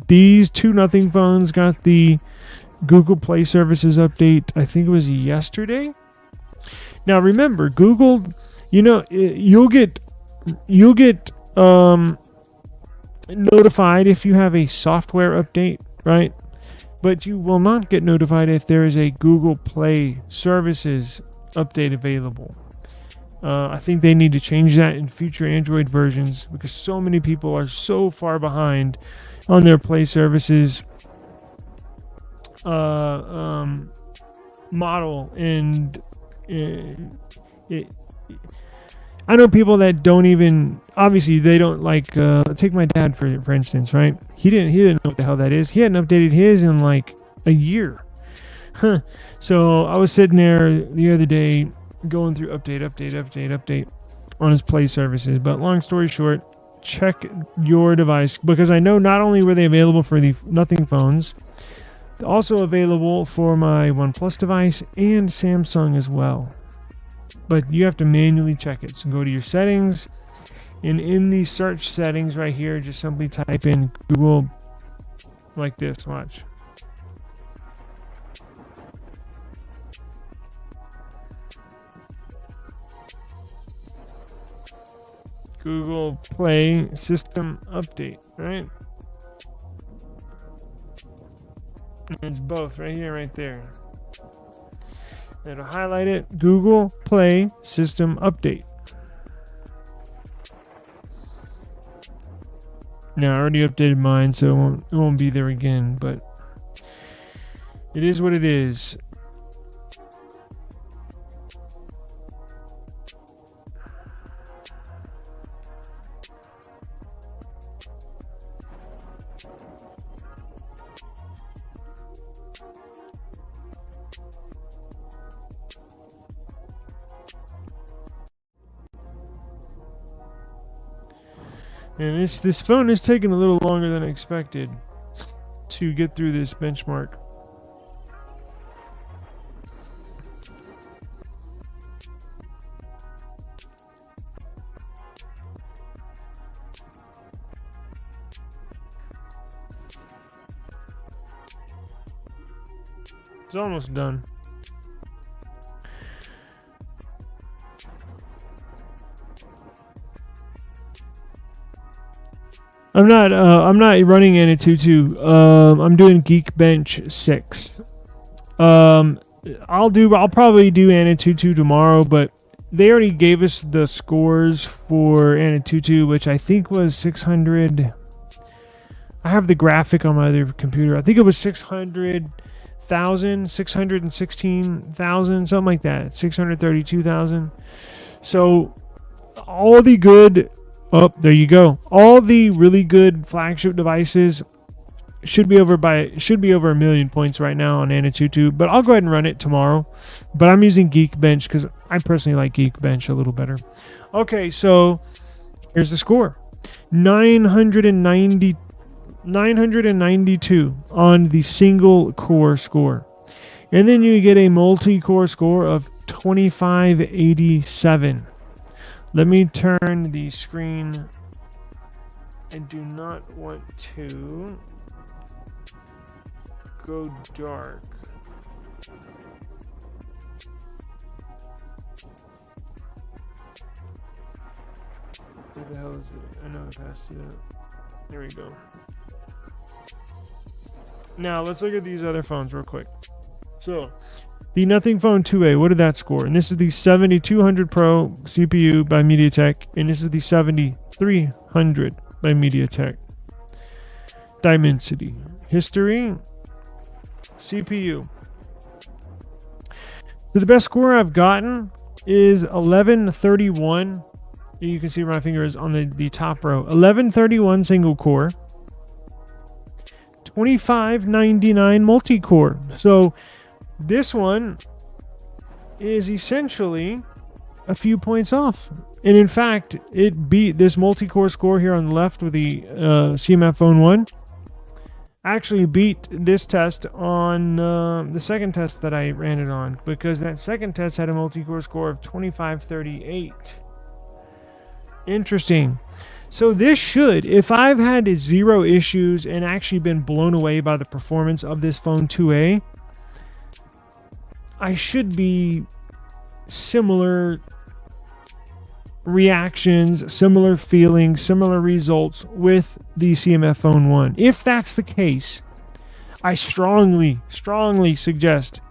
These two Nothing phones got the Google Play Services update, I think it was yesterday. Now remember, Google, you'll get notified if you have a software update, right? But you will not get notified if there is a Google Play Services update available. I think they need to change that in future Android versions because so many people are so far behind on their Play Services model, and I know people that don't even, obviously they don't like, take my dad for instance, right? He didn't know what the hell that is. He hadn't updated his in like a year. So I was sitting there the other day going through update on his Play Services. But long story short, check your device, because I know not only were they available for the Nothing phones, they're also available for my OnePlus device and Samsung as well. But you have to manually check it. So go to your settings, and in the search settings right here, just simply type in Google like this. Watch. Google Play System Update, right? And it's both right here, right there. It'll highlight it, Google Play System Update. Now I already updated mine, so it won't be there again, but it is what it is. And this phone is taking a little longer than expected to get through this benchmark. It's almost done. I'm not running AnTuTu. I'm doing Geekbench 6. I'll probably do AnTuTu tomorrow, but they already gave us the scores for AnTuTu, which I think was 600. I have the graphic on my other computer. I think it was 600,000, 616,000, something like that. 632,000. So all the good, there you go. All the really good flagship devices should be over a million points right now on AnTuTu, but I'll go ahead and run it tomorrow. But I'm using Geekbench because I personally like Geekbench a little better. Okay, so here's the score. 992 on the single core score. And then you get a multi-core score of 2587. Let me turn the screen. I do not want to go dark. Where the hell is it? I know I passed it up. There we go. Now let's look at these other phones real quick. So the Nothing Phone 2A, what did that score? And this is the 7200 Pro CPU by MediaTek, and this is the 7300 by MediaTek. Dimensity. History. CPU. So the best score I've gotten is 1131. You can see where my finger is on the top row. 1131 single core. 2599 multi-core. So this one is essentially a few points off. And in fact, it beat this multi-core score here on the left with the CMF Phone 1. Actually beat this test on the second test that I ran it on, because that second test had a multi-core score of 2538. Interesting. So this should, if I've had zero issues and actually been blown away by the performance of this phone 2A, I should be similar reactions, similar feelings, similar results with the CMF Phone 1. If that's the case, I strongly suggest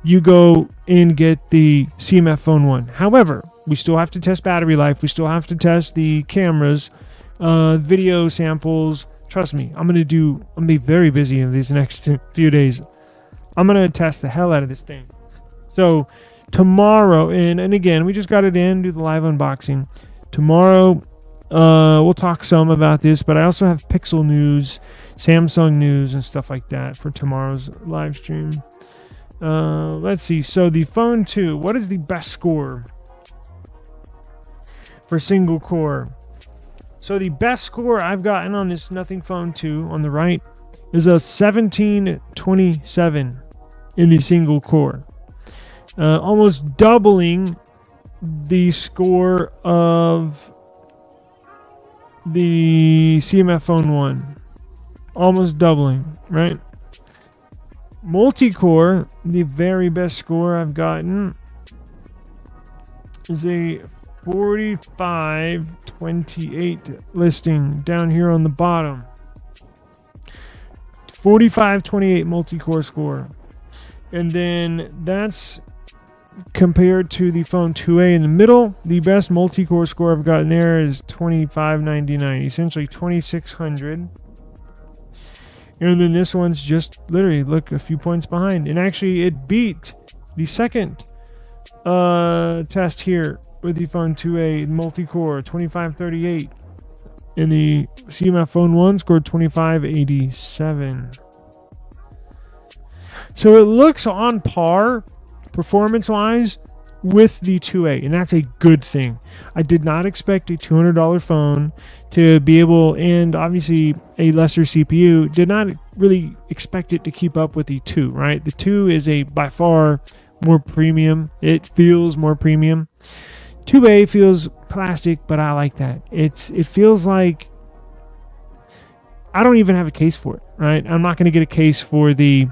you go and get the CMF Phone 1. However, we still have to test battery life. We still have to test the cameras, video samples. Trust me, I'm gonna be very busy in these next few days. I'm gonna test the hell out of this thing. So tomorrow, and again, we just got it in, do the live unboxing. Tomorrow, we'll talk some about this, but I also have Pixel news, Samsung news, and stuff like that for tomorrow's live stream. Let's see. So the Phone 2, what is the best score for single core? So the best score I've gotten on this Nothing Phone 2 on the right is a 1727 in the single core. Almost doubling the score of the CMF Phone 1. Almost doubling, right? Multi-core, the very best score I've gotten is a 4528 listing down here on the bottom. 4528 multi-core score. And then that's compared to the Phone 2A in the middle. The best multi-core score I've gotten there is 2599, essentially 2600. And then this one's just literally, look, a few points behind. And actually, it beat the second test here with the Phone 2A multi-core, 2538. And the CMF Phone 1 scored 2587. So it looks on par, performance-wise, with the 2A, and that's a good thing. I did not expect a $200 phone to be able, and obviously a lesser CPU, did not really expect it to keep up with the 2, right? The 2 is a by far more premium. It feels more premium. 2A feels plastic, but I like that. It feels like I don't even have a case for it, right? I'm not going to get a case for the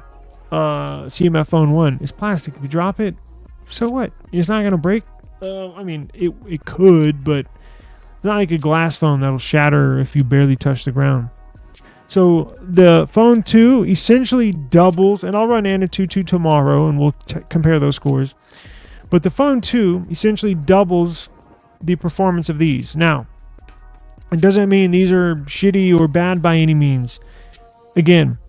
CMF phone 1 is plastic. If you drop it, so what? It's not going to break. I mean, it could, but it's not like a glass phone that'll shatter if you barely touch the ground. So the phone 2 essentially doubles, and I'll run Antutu 2 tomorrow, and we'll compare those scores. But the phone 2 essentially doubles the performance of these. Now, it doesn't mean these are shitty or bad by any means. Again,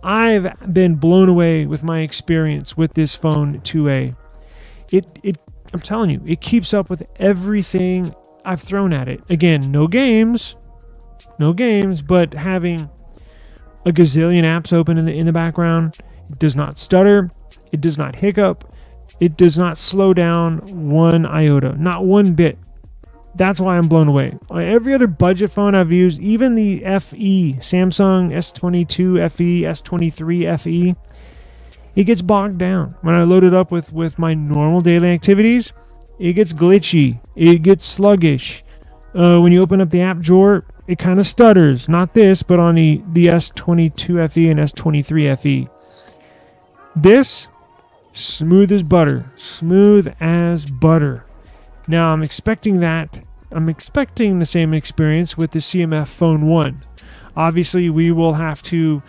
I've been blown away with my experience with this phone 2A. I'm telling you, it keeps up with everything I've thrown at it. Again, no games, but having a gazillion apps open in the background. It does not stutter. It does not hiccup. It does not slow down one iota, not one bit. That's why I'm blown away. Every other budget phone I've used, even the FE, Samsung S22 FE, S23 FE, it gets bogged down. When I load it up with my normal daily activities, it gets glitchy. It gets sluggish. When you open up the app drawer, it kind of stutters. Not this, but on the S22 FE and S23 FE. This, smooth as butter. Smooth as butter. Now, I'm expecting the same experience with the CMF Phone 1. Obviously, we will have to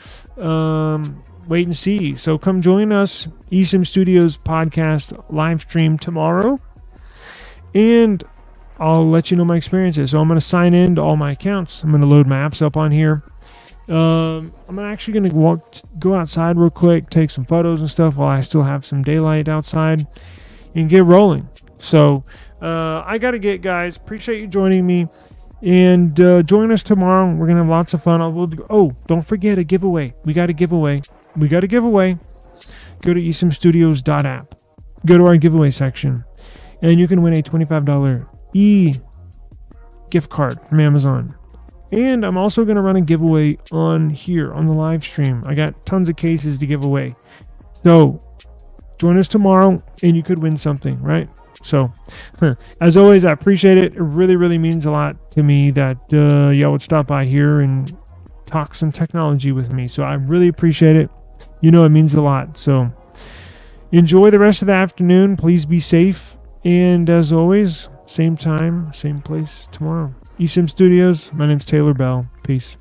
wait and see. So come join us, eSIM Studios podcast live stream tomorrow. And I'll let you know my experiences. So I'm going to sign in to all my accounts. I'm going to load my apps up on here. I'm actually going to go outside real quick, take some photos and stuff while I still have some daylight outside, and get rolling. So I got to get, guys. Appreciate you joining me. And join us tomorrow. We're going to have lots of fun. Don't forget a giveaway. We got a giveaway. Go to eSIMstudios.app. Go to our giveaway section. And you can win a $25 gift card from Amazon. And I'm also going to run a giveaway on here on the live stream. I got tons of cases to give away. So join us tomorrow and you could win something, right? So as always, I appreciate it. It really, really means a lot to me that y'all would stop by here and talk some technology with me. So I really appreciate it. You know, it means a lot. So enjoy the rest of the afternoon. Please be safe. And as always, same time, same place tomorrow. eSIM Studios. My name's Taylor Bell. Peace.